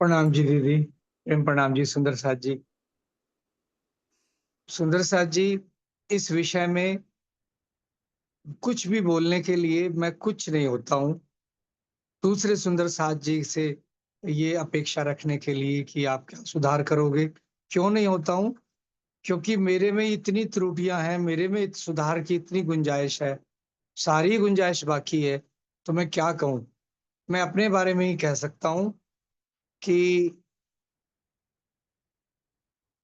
प्रणाम जी दीदी। प्रेम प्रणाम जी सुंदर साथ जी। सुंदर साथ जी, इस विषय में कुछ भी बोलने के लिए मैं कुछ नहीं होता हूँ। दूसरे सुंदर साथ जी से ये अपेक्षा रखने के लिए कि आप क्या सुधार करोगे, क्यों नहीं होता हूँ? क्योंकि मेरे में इतनी त्रुटियां हैं, मेरे में सुधार की इतनी गुंजाइश है, सारी गुंजाइश बाकी है। तो मैं क्या कहूँ? मैं अपने बारे में ही कह सकता हूँ कि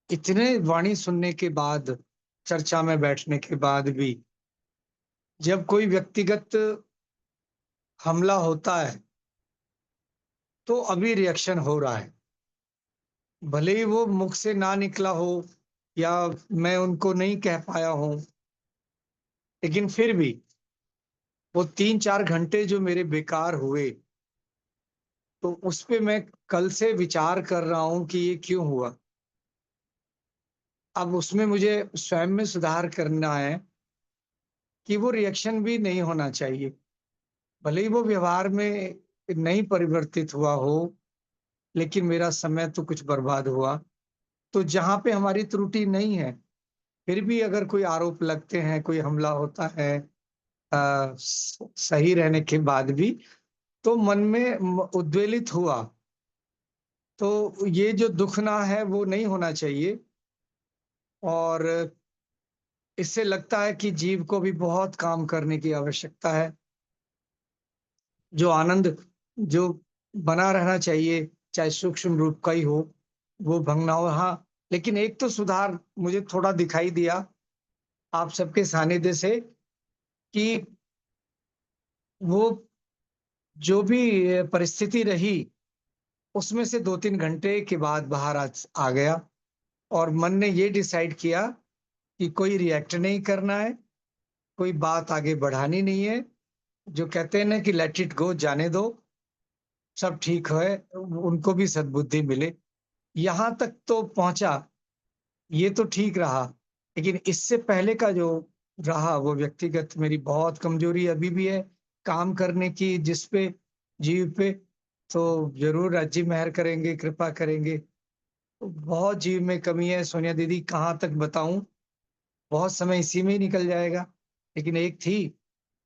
इतने वाणी सुनने के बाद, चर्चा में बैठने के बाद भी जब कोई व्यक्तिगत हमला होता है तो अभी रिएक्शन हो रहा है। भले ही वो मुख से ना निकला हो या मैं उनको नहीं कह पाया हूं, लेकिन फिर भी वो 3-4 घंटे जो मेरे बेकार हुए, तो उस पे मैं कल से विचार कर रहा हूं कि ये क्यों हुआ। अब उसमें मुझे स्वयं में सुधार करना है कि वो रिएक्शन भी नहीं होना चाहिए। भले ही वो व्यवहार में नहीं परिवर्तित हुआ हो, लेकिन मेरा समय तो कुछ बर्बाद हुआ। तो जहाँ पे हमारी त्रुटि नहीं है, फिर भी अगर कोई आरोप लगते हैं, कोई हमला होता है सही रहने के बाद भी, तो मन में उद्वेलित हुआ। तो ये जो दुखना है वो नहीं होना चाहिए। और इससे लगता है कि जीव को भी बहुत काम करने की आवश्यकता है। जो आनंद जो बना रहना चाहिए, चाहे सूक्ष्म रूप का ही हो, वो भंग ना हो। हाँ, लेकिन एक तो सुधार मुझे थोड़ा दिखाई दिया आप सबके सानिध्य से कि वो जो भी परिस्थिति रही, उसमें से 2-3 घंटे के बाद बाहर आ गया और मन ने ये डिसाइड किया कि कोई रिएक्ट नहीं करना है, कोई बात आगे बढ़ानी नहीं है। जो कहते हैं ना कि लेट इट गो, जाने दो, सब ठीक है, उनको भी सद्बुद्धि मिले। यहाँ तक तो पहुँचा, ये तो ठीक रहा, लेकिन इससे पहले का जो रहा वो व्यक्तिगत मेरी बहुत कमजोरी अभी भी है काम करने की, जिस पे जीव पे। तो जरूर राज्य मेहर करेंगे, कृपा करेंगे। तो बहुत जीव में कमी है सोनिया दीदी, कहाँ तक बताऊं? बहुत समय इसी में ही निकल जाएगा। लेकिन एक थी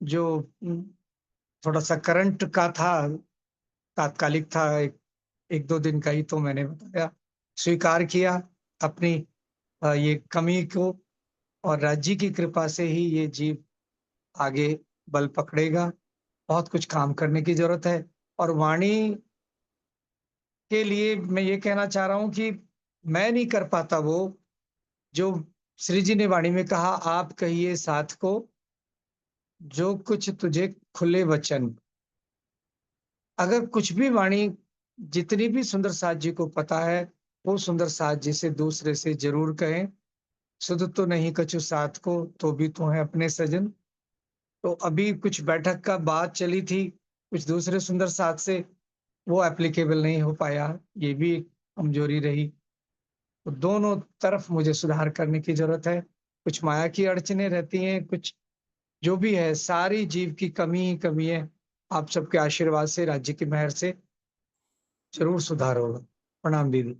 जो थोड़ा सा करंट का था, तात्कालिक था, एक दो दिन का ही, तो मैंने बताया, स्वीकार किया अपनी ये कमी को। और राज्य की कृपा से ही ये जीव आगे बल पकड़ेगा। बहुत कुछ काम करने की जरूरत है। और वाणी के लिए मैं ये कहना चाह रहा हूँ कि मैं नहीं कर पाता वो जो श्री जी ने वाणी में कहा, आप कहिए साथ को जो कुछ तुझे खुले वचन। अगर कुछ भी वाणी जितनी भी सुंदर साथ जी को पता है, वो सुंदर साथ जी से दूसरे से जरूर कहें, सुध तो नहीं कछु साथ को, तो भी तो है अपने सजन। तो अभी कुछ बैठक का बात चली थी कुछ दूसरे सुंदर साथ से, वो एप्लीकेबल नहीं हो पाया, ये भी एक कमजोरी रही। तो दोनों तरफ मुझे सुधार करने की जरूरत है। कुछ माया की अड़चने रहती हैं, कुछ जो भी है, सारी जीव की कमी ही कमी है। आप सबके आशीर्वाद से, राज्य की मेहर से जरूर सुधार होगा। प्रणाम दीदी।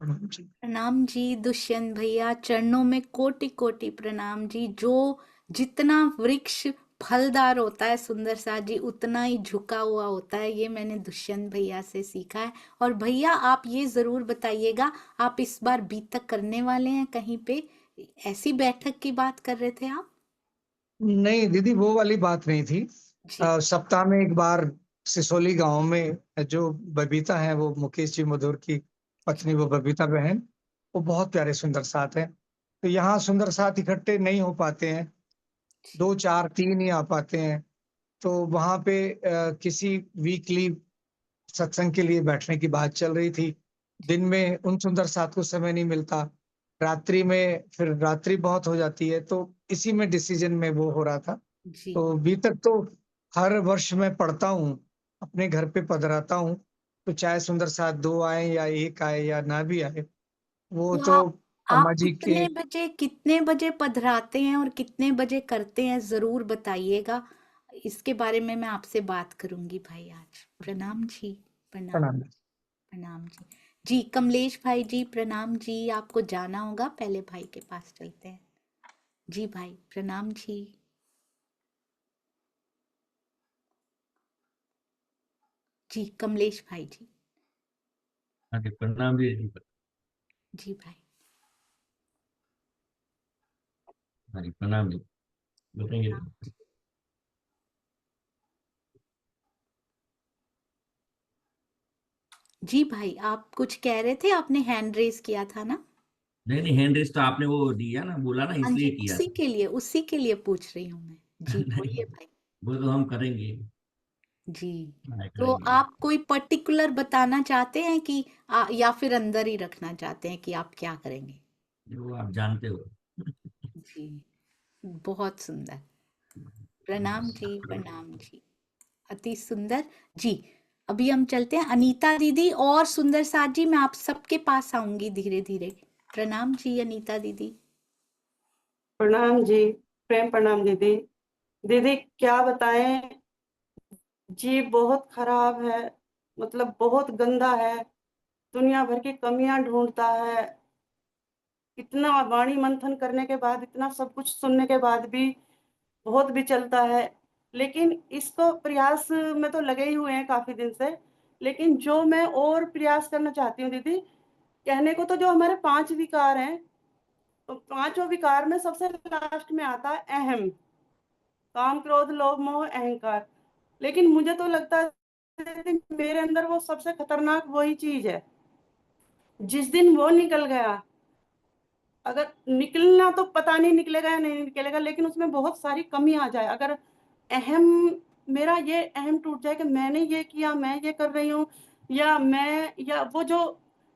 प्रणाम जी। प्रणाम जी दुष्यंत भैया, चरणों में कोटि कोटि प्रणाम जी। जो जितना वृक्ष फलदार होता है सुंदर सा जी, उतना ही झुका हुआ होता है, ये मैंने दुष्यंत भैया से सीखा है। और भैया आप ये जरूर बताइएगा, आप इस बार बीतक करने वाले हैं कहीं पे? ऐसी बैठक की बात कर रहे थे आप? नहीं दीदी, वो वाली बात नहीं थी। जी सप्ताह में एक बार सिसोली गांव में जो बबीता है, वो मुकेश जी मधुर की पत्नी, वो बबीता बहन, वो बहुत प्यारे सुंदर साथ है। तो यहाँ सुंदर साथ इकट्ठे नहीं हो पाते हैं, जी 2 4 3 ही आ पाते हैं। तो वहां पे किसी वीकली सत्संग के लिए बैठने की बात चल रही थी। दिन में उन सुंदर साथ को समय नहीं मिलता, रात्रि में फिर रात्रि बहुत हो जाती है, तो इसी में डिसीजन में वो हो रहा था। जी। तो अभी तक तो हर वर्ष मैं पढ़ता हूँ, अपने घर पे पधराता हूँ, तो चाहे सुंदर साथ 2 आए या 1 आए या ना भी आए, वो तो तो अम्मा आप जी के। कितने बजे पधराते हैं और कितने बजे करते हैं, जरूर बताइएगा। इसके बारे में मैं आपसे बात करूंगी भाई आज। प्रणाम जी। प्रणाम। प्रणाम। प्रणाम जी। जी कमलेश भाई जी प्रणाम जी, आपको जाना होगा, पहले भाई के पास चलते हैं। जी भाई प्रणाम जी। जी कमलेश भाई जी। हाँ जी, प्रणाम जी। जी भाई। हाँ जी, प्रणाम जी। बताइए। जी भाई आप कुछ कह रहे थे, आपने हैंड रेस किया था ना? नहीं नहीं, हैंड रेस तो आपने वो दिया ना, बोला ना, हाँ जी, इसलिए किया था। उसी के लिए पूछ रही हूँ मैं। जी नहीं, बोलिए भाई। वो तो हम करेंगे। जी हाँ, तो करेंगे। आप कोई पर्टिकुलर बताना चाहते हैं कि या फिर अंदर ही रखना चाहते हैं कि आप क्या करेंगे? वो आप जानते हो। जी बहुत सुंदर। प्रणाम जी प्रणाम जी। अति सुंदर। जी अभी हम चलते हैं अनीता दीदी और सुंदर साथ जी, मैं आप सबके पास आऊंगी धीरे धीरे। प्रणाम जी अनीता दीदी। प्रणाम जी। प्रेम प्रणाम दीदी। दीदी क्या बताएं, जी बहुत खराब है, मतलब बहुत गंदा है, दुनिया भर की कमियां ढूंढता है। इतना वाणी मंथन करने के बाद, इतना सब कुछ सुनने के बाद भी बहुत भी चलता है। लेकिन इसको प्रयास में तो लगे ही हुए हैं काफी दिन से। लेकिन जो मैं और प्रयास करना चाहती हूँ दीदी, कहने को तो जो हमारे 5 विकार हैं, तो 5 विकार में सबसे लास्ट में आता है अहम। काम क्रोध लोभ मोह अहंकार। लेकिन मुझे तो लगता है कि मेरे अंदर वो सबसे खतरनाक वही चीज है। जिस दिन वो निकल गया, अगर निकलना तो पता नहीं निकलेगा या नहीं निकलेगा, लेकिन उसमें बहुत सारी कमी आ जाए, अगर अहम, मेरा ये अहम टूट जाए कि मैंने ये किया, मैं ये कर रही हूँ, या मैं, या वो जो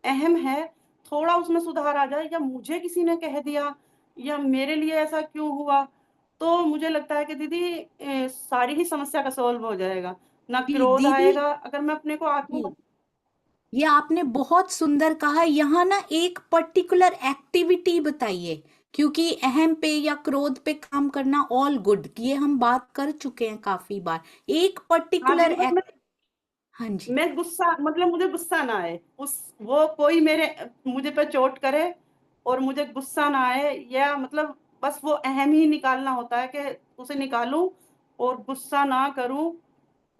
अहम है थोड़ा उसमें सुधार आ जाए, या मुझे किसी ने कह दिया, या मेरे लिए ऐसा क्यों हुआ, तो मुझे लगता है कि दीदी सारी ही समस्या का सॉल्व हो जाएगा। ना जी क्रोध दीदी। आएगा, अगर मैं अपने को आत्म। जी ये आपने बहुत सुंदर कहा। यहाँ ना एक पर्टिकुलर एक्टिविटी बताइए, क्योंकि अहम पे या क्रोध पे काम करना ऑल गुड, ये हम बात कर चुके हैं काफी बार। एक हाँ पर्टिकुलर दीदी, बस एक्ट। हाँ जी। मैं गुस्सा, मतलब मुझे गुस्सा ना आए, उस वो कोई मेरे मुझे पे चोट करे और मुझे गुस्सा ना आए, या मतलब बस वो अहम ही निकालना होता है कि उसे निकालूं और गुस्सा ना करूं,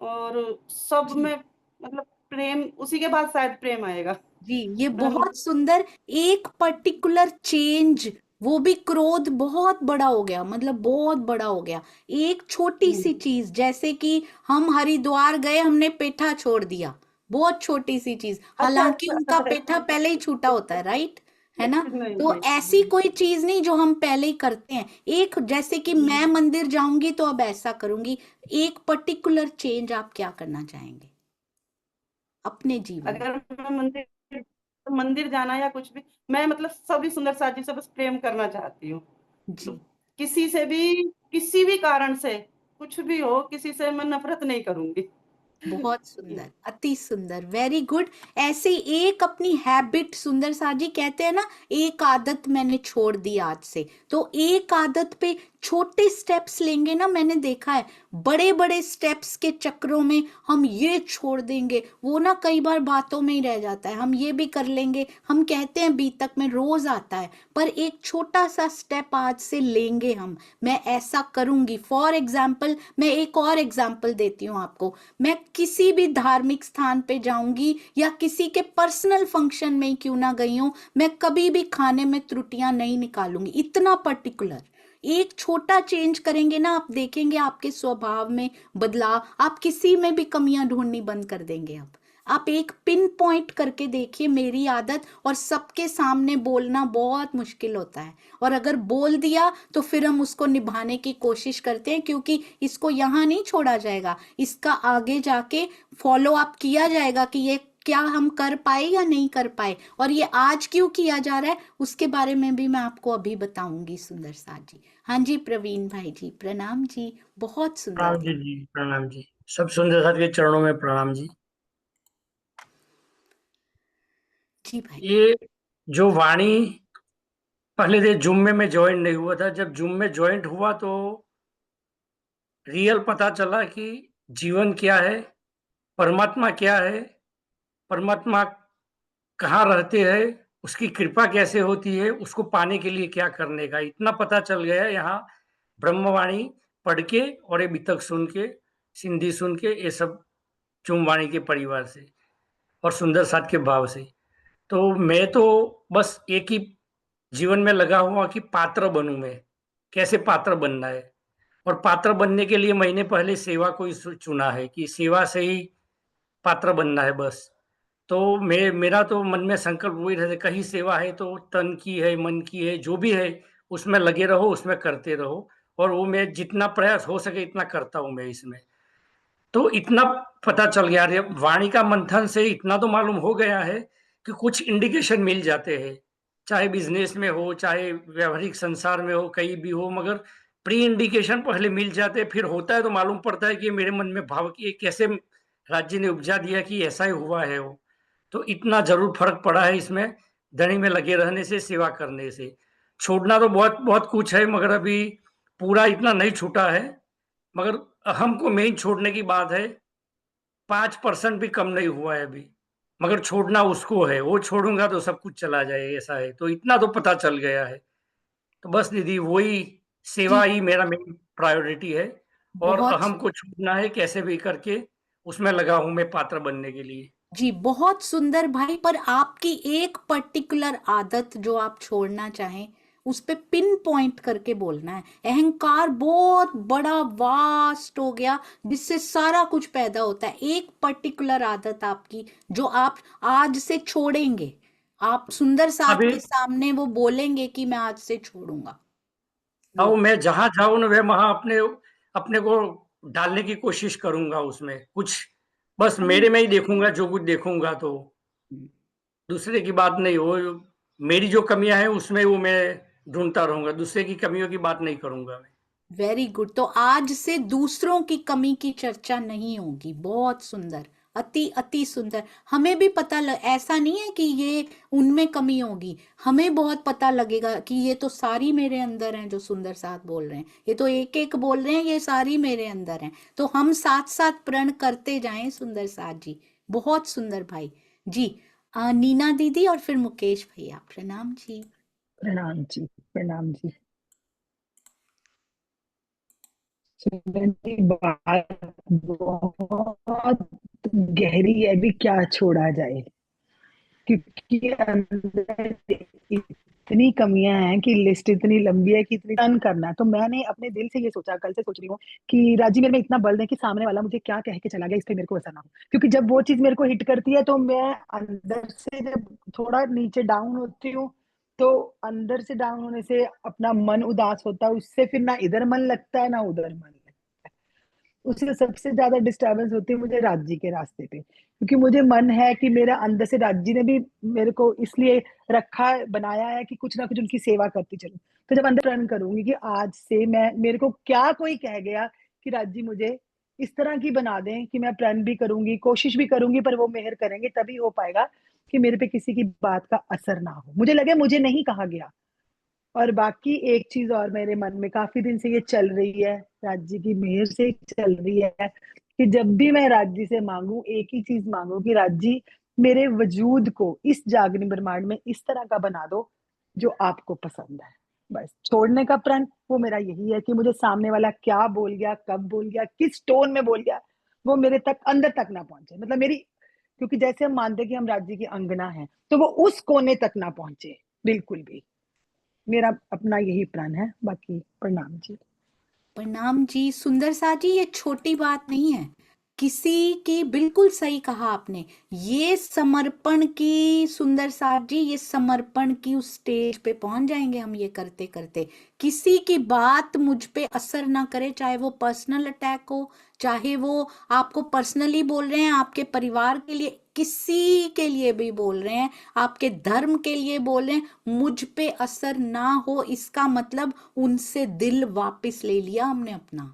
और सब जी में मतलब प्रेम, उसी के बाद शायद प्रेम आएगा। जी ये मतलब बहुत सुंदर। एक पर्टिकुलर चेंज, वो भी क्रोध बहुत बड़ा हो गया, मतलब बहुत बड़ा हो गया। एक छोटी सी चीज, जैसे कि हम हरिद्वार गए, हमने पेठा छोड़ दिया, बहुत छोटी सी चीज, अच्छा हालांकि उनका अच्छा। पेठा पहले ही छूटा होता है, राइट? है ना? नहीं तो ऐसी नहीं। कोई चीज नहीं जो हम पहले ही करते हैं। एक जैसे कि मैं मंदिर जाऊंगी तो अब ऐसा करूंगी। एक पर्टिकुलर चेंज आप क्या करना चाहेंगे अपने जीवन में? अगर मैं मंदिर, मंदिर जाना या कुछ भी, मैं मतलब सभी सुंदर साथी से बस प्रेम करना चाहती हूँ। जी किसी से भी, किसी भी कारण से, कुछ भी हो, किसी से मैं नफरत नहीं करूंगी। बहुत सुंदर, अति सुंदर, वेरी गुड। ऐसे एक अपनी हैबिट, सुंदर सा जी कहते हैं ना, एक आदत मैंने छोड़ दी आज से, तो एक आदत पे छोटे स्टेप्स लेंगे ना, मैंने देखा है बड़े बड़े स्टेप्स के चक्रों में हम ये छोड़ देंगे, वो ना कई बार बातों में ही रह जाता है। हम ये भी कर लेंगे, हम कहते हैं बीतक में रोज आता है, पर एक छोटा सा स्टेप आज से लेंगे हम। मैं ऐसा करूंगी। फॉर एग्जाम्पल, मैं एक और एग्जाम्पल देती हूँ आपको। मैं किसी भी धार्मिक स्थान पे जाऊंगी या किसी के पर्सनल फंक्शन में ही क्यों ना गई हूं, मैं कभी भी खाने में त्रुटियां नहीं निकालूंगी। इतना पर्टिकुलर एक छोटा चेंज करेंगे ना, आप देखेंगे आपके स्वभाव में बदलाव। आप किसी में भी कमियां ढूंढनी बंद कर देंगे। अब आप एक पिन पॉइंट करके देखिए। मेरी आदत, और सबके सामने बोलना बहुत मुश्किल होता है, और अगर बोल दिया तो फिर हम उसको निभाने की कोशिश करते हैं, क्योंकि इसको यहाँ नहीं छोड़ा जाएगा, इसका आगे जाके फॉलो अप किया जाएगा कि ये क्या हम कर पाए या नहीं कर पाए, और ये आज क्यों किया जा रहा है उसके बारे में भी मैं आपको अभी बताऊंगी। सुंदर साथ जी। हाँ जी प्रवीण भाई जी, प्रणाम जी। बहुत सुंदर प्रणाम था। जी प्रणाम जी। सब सुंदर साथ के चरणों में प्रणाम जी। जी भाई। ये जो वाणी पहले से जुम्मे में ज्वाइन नहीं हुआ था, जब जुम्मे ज्वाइंट हुआ तो रियल पता चला कि जीवन क्या है, परमात्मा क्या है, परमात्मा कहाँ रहते हैं, उसकी कृपा कैसे होती है, उसको पाने के लिए क्या करने का, इतना पता चल गया यहाँ ब्रह्मवाणी पढ़ के और ये बितक सुन के, सिंधी सुन के, ये सब चुमवाणी के परिवार से और सुंदर साथ के भाव से। तो मैं तो बस एक ही जीवन में लगा हुआ कि पात्र बनूं मैं, कैसे पात्र बनना है। और पात्र बनने के लिए मैंने पहले सेवा को ही चुना है कि सेवा से ही पात्र बनना है बस। तो मेरा तो मन में संकल्प वही रहता है, कहीं सेवा है तो तन की है, मन की है, जो भी है उसमें लगे रहो, उसमें करते रहो। और वो मैं जितना प्रयास हो सके इतना करता हूँ मैं इसमें। तो इतना पता चल गया, अरे वाणी का मंथन से इतना तो मालूम हो गया है कि कुछ इंडिकेशन मिल जाते हैं, चाहे बिजनेस में हो, चाहे व्यवहारिक संसार में हो, कहीं भी हो, मगर प्री इंडिकेशन पहले मिल जाते हैं। फिर होता है तो मालूम पड़ता है कि मेरे मन में भाव की कैसे राज्य ने उपजा दिया कि ऐसा ही हुआ है वो। तो इतना जरूर फर्क पड़ा है इसमें, धनी में लगे रहने से, सेवा करने से। छोड़ना तो बहुत बहुत कुछ है, मगर अभी पूरा इतना नहीं छूटा है। मगर हमको मेन छोड़ने की बात है, 5% भी कम नहीं हुआ है अभी, मगर छोड़ना उसको है, वो छोड़ूंगा तो सब कुछ चला जाए, ऐसा है। तो इतना तो पता चल गया है। तो बस दीदी वही जी सेवा ही मेरा मेन प्रायोरिटी है, और बहुत। अहम को छूटना है कैसे भी करके, उसमें लगा हूं मैं पात्र बनने के लिए। जी बहुत सुंदर भाई। पर आपकी एक पर्टिकुलर आदत जो आप छोड़ना चाहें, उस पे पिन पॉइंट करके बोलना है। अहंकार बहुत बड़ा वास्ट हो गया जिससे सारा कुछ पैदा होता है। एक पर्टिकुलर आदत आपकी जो आप आज से छोड़ेंगे, आप सुंदर साथ अभी के सामने वो बोलेंगे कि मैं आज से छोड़ूंगा अब वो। मैं जहां जाऊं ना वहां अपने अपने को डालने की कोशिश करूंगा उसमें कुछ, बस मेरे में ही देखूंगा, जो कुछ देखूंगा तो दूसरे की बात नहीं हो। मेरी जो कमियां हैं उसमें वो मैं ढूंढता रहूंगा, दूसरे की कमियों की बात नहीं करूंगा मैं। Very good. तो आज से दूसरों की कमी की चर्चा नहीं होगी। बहुत सुंदर, अति अति सुंदर। हमें भी ऐसा नहीं है कि ये उनमें कमी होगी, हमें बहुत पता लगेगा कि ये तो सारी मेरे अंदर हैं। जो सुंदर साथ बोल रहे हैं, ये तो एक एक बोल रहे हैं, ये सारी मेरे अंदर हैं। तो हम साथ साथ प्रण करते जाएं। सुंदर साथ जी बहुत सुंदर भाई जी। नीना दीदी और फिर मुकेश भैया, प्रणाम जी। प्रणाम जी, प्रणाम जी। सुगंध की बात बहुत गहरी है, अभी क्या छोड़ा जाए, क्योंकि अंदर इतनी कमियां हैं कि लिस्ट इतनी लंबी है कि इतनी टर्न करना है। तो मैंने अपने दिल से ये सोचा, कल से सोच रही हूँ कि राजी मेरे में इतना बल है कि सामने वाला मुझे क्या कह के चला गया इस पे मेरे को असर ना हो। क्योंकि जब वो चीज मेरे को हिट करती है तो मैं अंदर से जब थोड़ा नीचे डाउन होती हूँ, तो अंदर से डाउन होने से अपना मन उदास होता है, उससे फिर ना इधर मन लगता है ना उधर मन लगता है। उससे सबसे ज्यादा डिस्टर्बेंस होती है मुझे राज्य के रास्ते पे, क्योंकि मुझे मन है कि मेरा अंदर से राज्य ने भी मेरे को इसलिए रखा है, बनाया है कि कुछ ना कुछ उनकी सेवा करती चलूं। तो जब अंदर प्रण करूंगी कि आज से मैं, मेरे को क्या कोई कह गया कि राज्य मुझे इस तरह की बना दें कि मैं प्रण भी करूंगी, कोशिश भी करूंगी, पर वो मेहर करेंगे तभी हो पाएगा कि मेरे पे किसी की बात का असर ना हो। मुझे लगे मुझे नहीं कहा गया, और बाकी एक चीज और मेरे मन में काफी दिन से ये चल रही है, राज्य की मेहर से चल रही है, कि जब भी मैं राज्य से मांगू एक ही चीज मांगू कि राज्य मेरे वजूद को इस जागरण ब्रह्मांड में इस तरह का बना दो जो आपको पसंद है। बस छोड़ने का प्रण वो मेरा यही है कि मुझे सामने वाला क्या बोल गया, कब बोल गया, किस टोन में बोल गया, वो मेरे तक अंदर तक ना पहुंचे। मतलब मेरी, क्योंकि जैसे हम मानते हैं कि हम राज्य की अंगना है, तो वो उस कोने तक ना पहुंचे बिल्कुल भी। मेरा अपना यही प्रण है। बाकी प्रणाम जी। प्रणाम जी। सुंदर सा जी, ये छोटी बात नहीं है किसी की, बिल्कुल सही कहा आपने। ये समर्पण की, सुंदर साहब जी, ये समर्पण की उस स्टेज पे पहुंच जाएंगे हम ये करते करते। किसी की बात मुझ पे असर ना करे, चाहे वो पर्सनल अटैक हो, चाहे वो आपको पर्सनली बोल रहे हैं, आपके परिवार के लिए, किसी के लिए भी बोल रहे हैं, आपके धर्म के लिए बोल रहे हैं, मुझ पे असर ना हो, इसका मतलब उनसे दिल वापस ले लिया हमने अपना।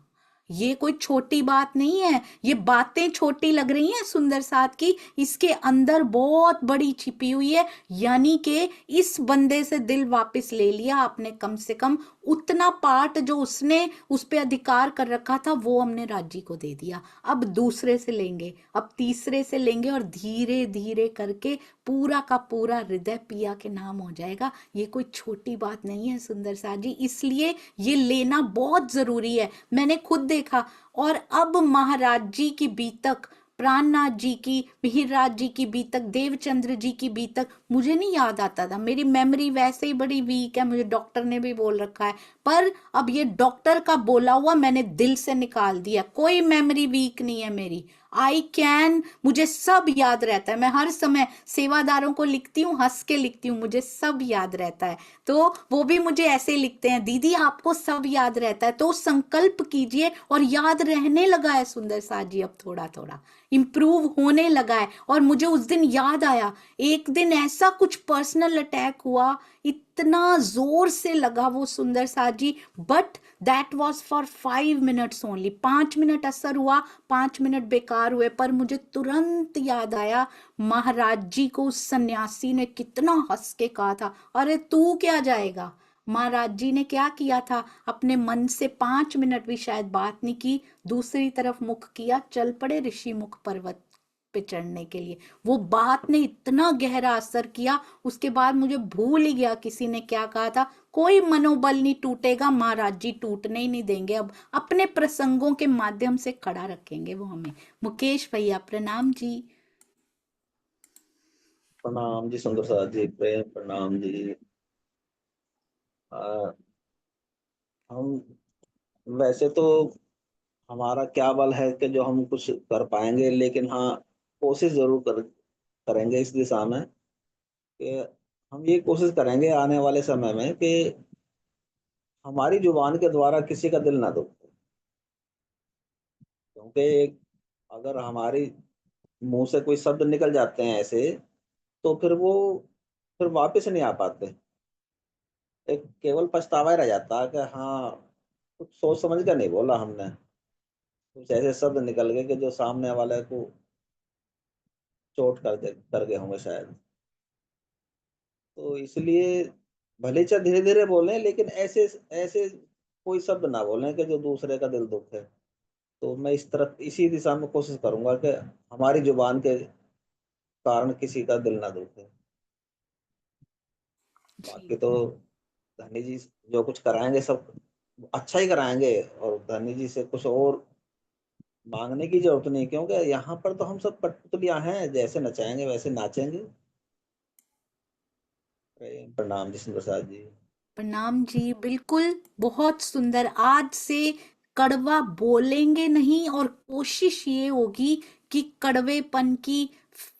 ये कोई छोटी बात नहीं है। ये बातें छोटी लग रही हैं सुंदर साथ की, इसके अंदर बहुत बड़ी छिपी हुई है। यानी कि इस बंदे से दिल वापस ले लिया आपने, कम से कम उतना पार्ट जो उसने उस पे अधिकार कर रखा था वो हमने राज्य को दे दिया। अब दूसरे से लेंगे, अब तीसरे से लेंगे, और धीरे धीरे करके पूरा का पूरा हृदय पिया के नाम हो जाएगा। ये कोई छोटी बात नहीं है सुंदर साथ जी, इसलिए ये लेना बहुत जरूरी है। मैंने खुद देखा। और अब महाराज जी की बीतक, प्राणनाथ जी की, मिहिरराज जी की बीतक, देवचंद्र जी की बीतक मुझे नहीं याद आता था। मेरी मेमोरी वैसे ही बड़ी वीक है, मुझे डॉक्टर ने भी बोल रखा है। पर अब ये डॉक्टर का बोला हुआ मैंने दिल से निकाल दिया। कोई मेमोरी वीक नहीं है मेरी। आई कैन, मुझे सब याद रहता है। मैं हर समय सेवादारों को लिखती हूँ, हंस के लिखती हूँ, मुझे सब याद रहता है। तो वो भी मुझे ऐसे लिखते हैं, दीदी आपको सब याद रहता है। तो संकल्प कीजिए, और याद रहने लगा है सुंदर साथ जी, अब थोड़ा थोड़ा इम्प्रूव होने लगा है। और मुझे उस दिन याद आया, एक दिन ऐसा कुछ पर्सनल अटैक हुआ, इतना जोर से लगा वो सुंदर साथ जी, but that was for 5 minutes only. 5 minute असर हुआ, 5 मिनट बेकार हुए। पर मुझे तुरंत याद आया महाराज जी को उस सन्यासी ने कितना हंस के कहा था, अरे तू क्या जाएगा। महाराज जी ने क्या किया था, अपने मन से 5 मिनट भी शायद बात नहीं की, दूसरी तरफ मुख किया, चल पड़े ऋषि मुख पर्वत पे चढ़ने के लिए। वो बात ने इतना गहरा असर किया, उसके बाद मुझे भूल ही गया किसी ने क्या कहा था। कोई मनोबल नहीं टूटेगा, महाराज जी टूटने ही नहीं देंगे। अब अपने प्रसंगों के माध्यम से खड़ा रखेंगे वो हमें। मुकेश भैया प्रणाम जी। प्रणाम जी सुंदर साथ जी, प्रेम प्रणाम जी। आ, हम वैसे तो हमारा क्या बल है कि जो हम कुछ कर पाएंगे, लेकिन हाँ कोशिश जरूर करेंगे इस दिशा में कि हम ये कोशिश करेंगे आने वाले समय में कि हमारी जुबान के द्वारा किसी का दिल ना दुखे। क्योंकि अगर हमारी मुंह से कोई शब्द निकल जाते हैं ऐसे, तो फिर वापस नहीं आ पाते। एक केवल पछतावा ही रह जाता है कि हाँ कुछ सोच समझ कर नहीं बोला हमने, कुछ ऐसे शब्द निकल गए कि जो सामने वाले को चोट कर गए होंगे शायद। तो इसलिए भले चाहे धीरे धीरे बोलें, लेकिन ऐसे ऐसे कोई शब्द ना बोलें कि जो दूसरे का दिल दुखे। तो मैं इस तरफ इसी दिशा में कोशिश करूंगा कि हमारी जुबान के कारण किसी का दिल ना दुखे। बाकी जी तो धनी जी जो कुछ कराएंगे सब अच्छा ही कराएंगे, और धनी जी से कुछ और मांगने की जरूरत नहीं, क्योंकि यहाँ पर तो हम सब कठपुतलियां हैं, जैसे नचाएंगे वैसे नाचेंगे। प्रणाम जी सुंदर प्रसाद जी। प्रणाम जी। बिल्कुल, बहुत सुंदर। आज से कड़वा बोलेंगे नहीं, और कोशिश ये होगी कि कड़वेपन की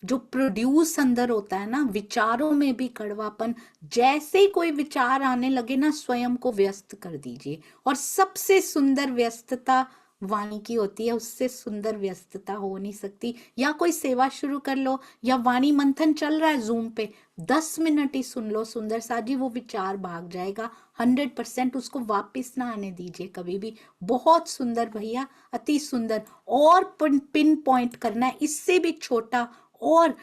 जो प्रोड्यूस अंदर होता है ना, विचारों में भी कड़वापन, जैसे ही कोई विचार आने लगे ना, स्वयं को व्यस्त कर दीजिए। और सबसे सुंदर व्यस्तता वाणी की होती है, उससे सुंदर व्यस्तता हो नहीं सकती। या कोई सेवा शुरू कर लो, या वाणी मंथन चल रहा है जूम पे, 10 मिनट ही सुन लो सुंदर सा जी, वो विचार भाग जाएगा 100%। उसको वापस ना आने दीजिए कभी भी। बहुत सुंदर भैया, अति सुंदर। और पिन पॉइंट करना है, इससे भी छोटा और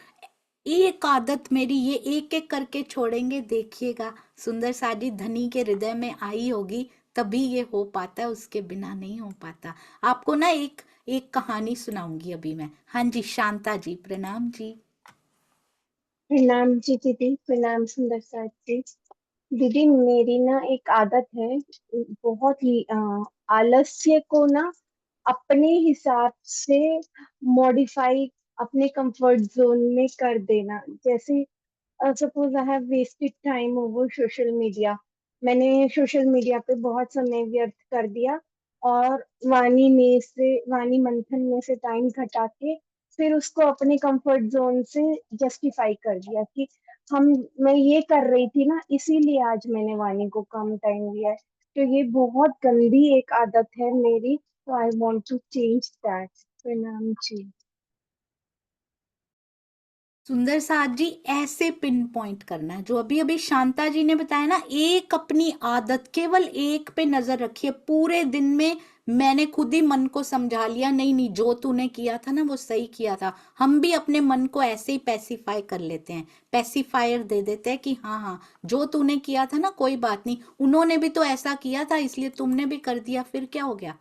एक आदत मेरी ये एक एक करके छोड़ेंगे, देखिएगा सुंदर साथ जी धनी के हृदय में आई होगी, तभी ये हो पाता है, उसके बिना नहीं हो पाता। आपको ना एक एक कहानी सुनाऊंगी अभी मैं। हाँ जी, शांता जी, प्रणाम जी। प्रणाम जी दीदी, प्रणाम सुंदर साथ जी। दीदी मेरी ना एक आदत है, बहुत ही आलस्य को ना अपने हिसाब से मॉडिफाई, अपने कंफर्ट जोन में कर देना। जैसे suppose I have wasted time over social media, मैंने सोशल मीडिया पे बहुत समय व्यर्थ कर दिया और वाणी मंथन में से टाइम घटा के फिर उसको अपने कंफर्ट जोन से जस्टिफाई कर दिया कि हम मैं ये कर रही थी ना, इसीलिए आज मैंने वाणी को कम टाइम दिया है। तो ये बहुत गंदी एक आदत है मेरी, तो I want to change that. प्रणाम जी। सुंदर साथ जी, ऐसे पिन पॉइंट करना है जो अभी अभी शांता जी ने बताया ना, एक अपनी आदत, केवल एक पे नजर रखिए। पूरे दिन में मैंने खुद ही मन को समझा लिया, नहीं नहीं जो तूने किया था ना वो सही किया था। हम भी अपने मन को ऐसे ही पैसिफाई कर लेते हैं, पैसिफायर दे देते हैं कि हाँ हाँ जो तूने किया था ना कोई बात नहीं, उन्होंने भी तो ऐसा किया था इसलिए तुमने भी कर दिया, फिर क्या हो गया।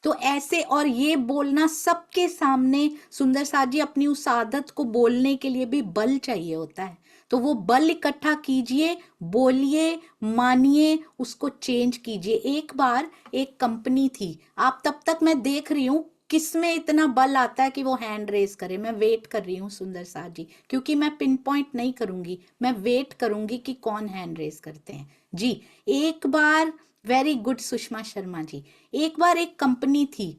तो ऐसे, और ये बोलना सबके सामने, सुंदर साथ जी अपनी उस आदत को बोलने के लिए भी बल चाहिए होता है, तो वो बल इकट्ठा कीजिए, बोलिए, मानिए, उसको चेंज कीजिए। एक बार एक कंपनी थी, आप तब तक मैं देख रही हूँ किसमें इतना बल आता है कि वो हैंड रेस करे। मैं वेट कर रही हूँ सुंदर साथ जी, क्योंकि मैं पिन पॉइंट नहीं करूंगी, मैं वेट करूंगी कि कौन हैंड रेस करते हैं जी। एक बार, वेरी गुड सुषमा शर्मा जी, एक बार एक कंपनी थी,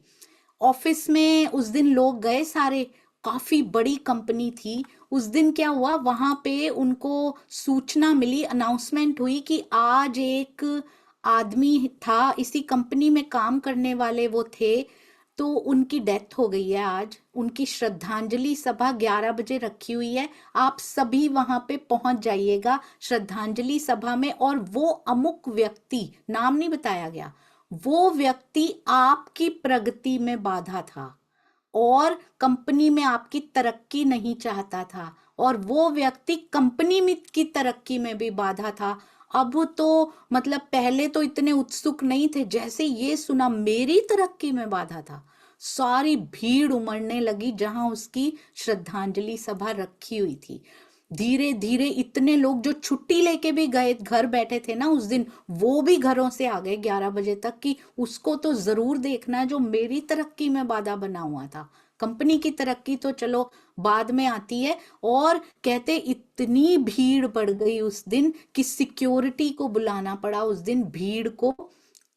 ऑफिस में उस दिन लोग गए सारे, काफी बड़ी कंपनी थी। उस दिन क्या हुआ, वहां पे उनको सूचना मिली, अनाउंसमेंट हुई कि आज एक आदमी था, इसी कंपनी में काम करने वाले वो थे, तो उनकी डेथ हो गई है आज। उनकी श्रद्धांजलि सभा 11 बजे रखी हुई है, आप सभी वहां पे पहुंच जाइएगा श्रद्धांजलि सभा में। और वो अमुक व्यक्ति, नाम नहीं बताया गया, वो व्यक्ति आपकी प्रगति में बाधा था और कंपनी में आपकी तरक्की नहीं चाहता था, और वो व्यक्ति कंपनी में की तरक्की में भी बाधा था। अब तो मतलब पहले तो इतने उत्सुक नहीं थे, जैसे ये सुना मेरी तरक्की में बाधा था, सारी भीड़ उमड़ने लगी जहां उसकी श्रद्धांजलि सभा रखी हुई थी। धीरे धीरे इतने लोग जो छुट्टी लेके भी गए, घर बैठे थे ना उस दिन, वो भी घरों से आ गए 11 बजे तक कि उसको तो जरूर देखना है जो मेरी तरक्की में बाधा बना हुआ था। कंपनी की तरक्की तो चलो बाद में आती है। और कहते इतनी भीड़ बढ़ गई उस दिन कि सिक्योरिटी को बुलाना पड़ा उस दिन, भीड़ को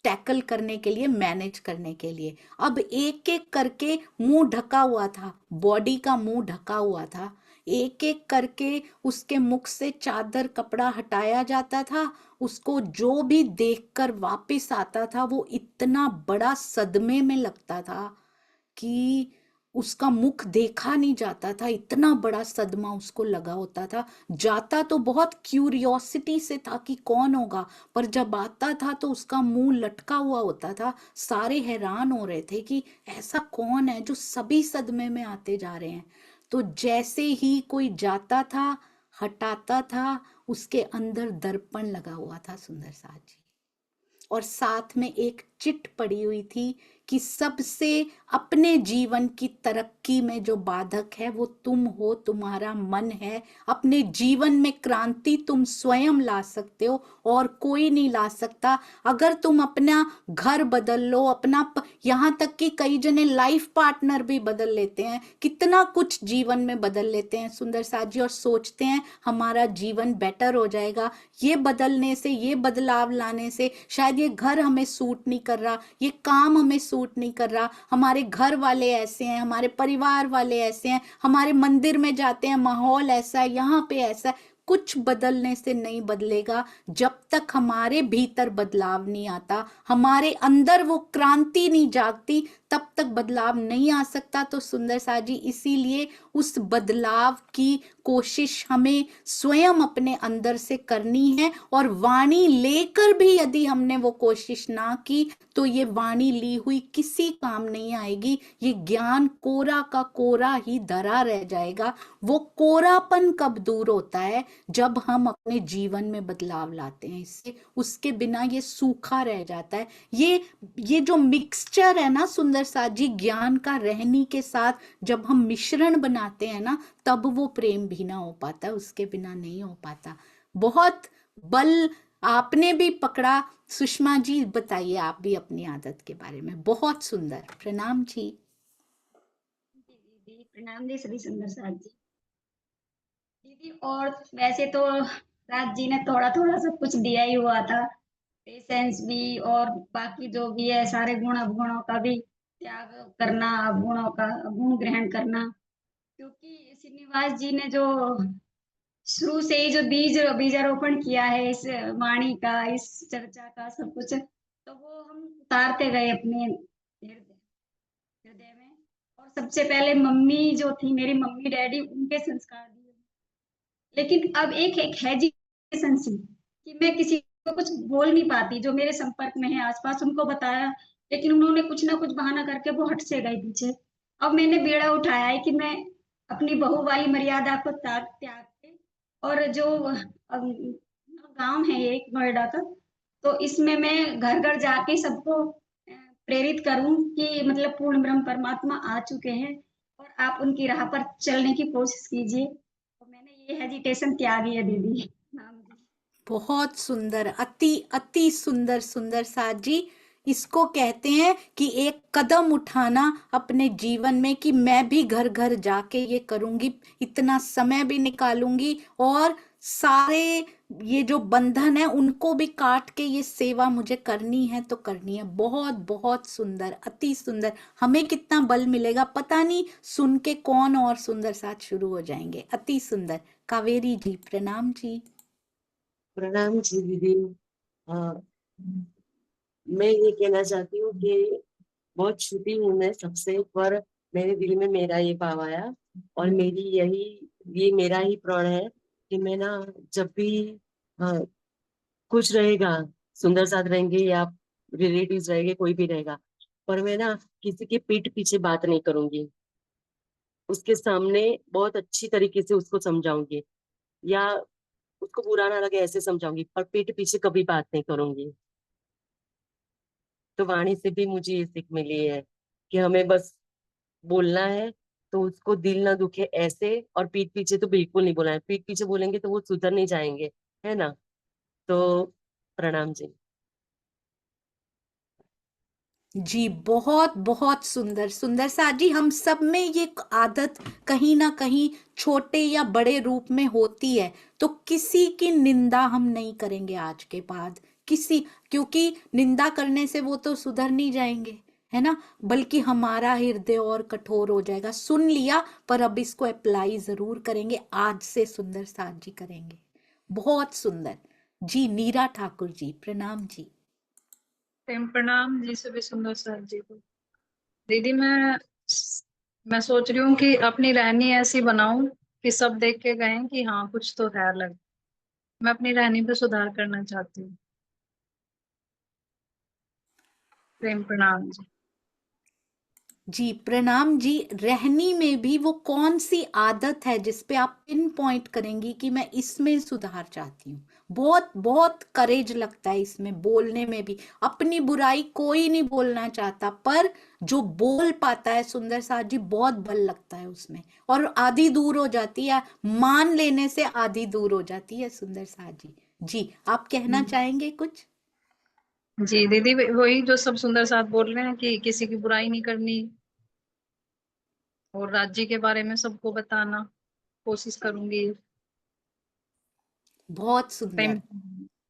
टैकल करने के लिए, मैनेज करने के लिए। अब एक एक करके मुंह ढका हुआ था, बॉडी का मुंह ढका हुआ था, एक एक करके उसके मुख से चादर कपड़ा हटाया जाता था। उसको जो भी देखकर वापस आता था वो इतना बड़ा सदमे में लगता था कि उसका मुख देखा नहीं जाता था, इतना बड़ा सदमा उसको लगा होता था। जाता तो बहुत क्यूरियोसिटी से था कि कौन होगा, पर जब आता था तो उसका मुंह लटका हुआ होता था। सारे हैरान हो रहे थे कि ऐसा कौन है जो सभी सदमे में आते जा रहे हैं। तो जैसे ही कोई जाता था, हटाता था, उसके अंदर दर्पण लगा हुआ था सुंदर साथ जी, और साथ में एक चिट पड़ी हुई थी कि सबसे अपने जीवन की तरक्की में जो बाधक है वो तुम हो, तुम्हारा मन है। अपने जीवन में क्रांति तुम स्वयं ला सकते हो और कोई नहीं ला सकता। अगर तुम अपना घर बदल लो, अपना यहाँ तक कि कई जने लाइफ पार्टनर भी बदल लेते हैं, कितना कुछ जीवन में बदल लेते हैं सुंदर साथ जी, और सोचते हैं हमारा जीवन बेटर हो जाएगा। ये बदलने से, ये बदलाव लाने से, शायद ये घर हमें सूट नहीं कर रहा, ये काम हमें सूट नहीं कर रहा, हमारे घर वाले ऐसे हैं, हमारे परिवार वाले ऐसे हैं, हमारे मंदिर में जाते हैं माहौल ऐसा है, यहाँ पे ऐसा है। कुछ बदलने से नहीं बदलेगा जब तक हमारे भीतर बदलाव नहीं आता, हमारे अंदर वो क्रांति नहीं जागती, तब तक बदलाव नहीं आ सकता। तो सुंदर साथ जी इसीलिए उस बदलाव की कोशिश हमें स्वयं अपने अंदर से करनी है, और वाणी लेकर भी यदि हमने वो कोशिश ना की तो ये वाणी ली हुई किसी काम नहीं आएगी। ये ज्ञान कोरा का कोरा ही धरा रह जाएगा। वो कोरापन कब दूर होता है? जब हम अपने जीवन में बदलाव लाते हैं। इससे उसके बिना ये सूखा रह जाता है। ये जो मिक्सचर है ना सुंदर साथ जी, ज्ञान का रहनी के साथ जब हम मिश्रण बनाते हैं ना, तब वो प्रेम भी ना हो पाता, उसके बिना नहीं हो पाता। बहुत बल आपने भी पकड़ा। सुषमा जी बताइए आप भी अपनी आदत के बारे में। बहुत सुंदर, प्रणाम जी। दीदी प्रणाम दी सभी सुंदर साथ जी। दीदी और वैसे तो राज जी ने थोड़ा थोड़ा सब कुछ दिया ही हुआ था, पेशेंस भी और बाकी जो भी है सारे गुण अवगुणों का भी त्याग करना, अवगुणों का गुण ग्रहण करना, क्योंकि श्रीनिवास जी ने जो शुरू से ही जो बीजारोपण किया है इस वाणी का, इस चर्चा का, सब कुछ तो वो हम उतारते गए अपने हृदय में। और सबसे पहले मम्मी जो थी, मेरी मम्मी डैडी, उनके संस्कार दिए। लेकिन अब एक हेजिटेशन सी कि मैं किसी को कुछ बोल नहीं पाती, जो मेरे संपर्क में है आसपास, उनको बताया, लेकिन उन्होंने कुछ ना कुछ बहाना करके वो हट से गए पीछे। अब मैंने बेड़ा उठाया है कि मैं अपनी बहू वाली मर्यादा को त्याग के, और जो गांव है एक नोएडा का, तो इसमें मैं घर घर जाके सबको प्रेरित करूं कि मतलब पूर्ण ब्रह्म परमात्मा आ चुके हैं और आप उनकी राह पर चलने की कोशिश कीजिए। तो मैंने ये हेजिटेशन त्यागी है दीदी। बहुत सुंदर, अति अति सुंदर सुंदर साथ जी। इसको कहते हैं कि एक कदम उठाना अपने जीवन में, कि मैं भी घर घर जाके ये करूंगी, इतना समय भी निकालूंगी, और सारे ये जो बंधन है उनको भी काट के ये सेवा मुझे करनी है तो करनी है। बहुत बहुत सुंदर, अति सुंदर। हमें कितना बल मिलेगा पता नहीं, सुन के कौन और सुंदर साथ शुरू हो जाएंगे। अति सुंदर। कावेरी जी प्रणाम जी। प्रणाम जी दीदी। मैं ये कहना चाहती हूँ कि बहुत छोटी हूँ मैं सबसे, पर मेरे दिल में मेरा ये भाव आया, और ये मेरा ही प्रण है कि मैं ना जब भी कुछ रहेगा, सुंदर साथ रहेंगे या रिलेटिव्स रहेंगे, कोई भी रहेगा, पर मैं ना किसी के पीठ पीछे बात नहीं करूंगी। उसके सामने बहुत अच्छी तरीके से उसको समझाऊंगी, या उसको बुरा ना लगे ऐसे समझाऊंगी, पर पीठ पीछे कभी बात नहीं करूंगी। तो वाणी से भी मुझे ये सीख मिली है कि हमें बस बोलना है तो उसको दिल ना दुखे ऐसे, और पीठ पीछे तो बिल्कुल नहीं बोलना है। पीठ पीछे बोलेंगे तो वो सुधर नहीं जाएंगे, है ना। तो प्रणाम जी। जी बहुत बहुत सुंदर सुंदर साथ जी। हम सब में ये आदत कहीं ना कहीं छोटे या बड़े रूप में होती है, तो किसी की निंदा हम नहीं करेंगे आज के बाद, किसी, क्योंकि निंदा करने से वो तो सुधर नहीं जाएंगे, है ना, बल्कि हमारा हृदय और कठोर हो जाएगा। सुन लिया, पर अब इसको अप्लाई जरूर करेंगे, आज से सुंदर साथ जी करेंगे। बहुत सुंदर जी। नीरा ठाकुर जी प्रणाम जी। प्रणाम जी सभी सुंदर साथ जी को। दीदी मैं सोच रही हूँ कि अपनी रहनी ऐसी बनाऊं कि सब देख के कहें कि हाँ कुछ तो है अलग। मैं अपनी रहनी पे सुधार करना चाहती हूँ। प्रेम प्रणाम जी। जी प्रणाम जी। रहनी में भी वो कौन सी आदत है जिसपे आप पिन पॉइंट करेंगी कि मैं इसमें सुधार चाहती हूँ? बहुत बहुत करेज लगता है इसमें, बोलने में भी। अपनी बुराई कोई नहीं बोलना चाहता, पर जो बोल पाता है सुंदर साथ जी, बहुत बल लगता है उसमें, और आधी दूर हो जाती है, मान लेने से आधी दूर हो जाती है सुंदर साथ जी। जी आप कहना चाहेंगे कुछ? जी दीदी वही जो सब सुंदर साथ बोल रहे हैं कि किसी की बुराई नहीं करनी, और राज्य के बारे में सबको बताना कोशिश करूंगी। बहुत सुंदर, प्रेम।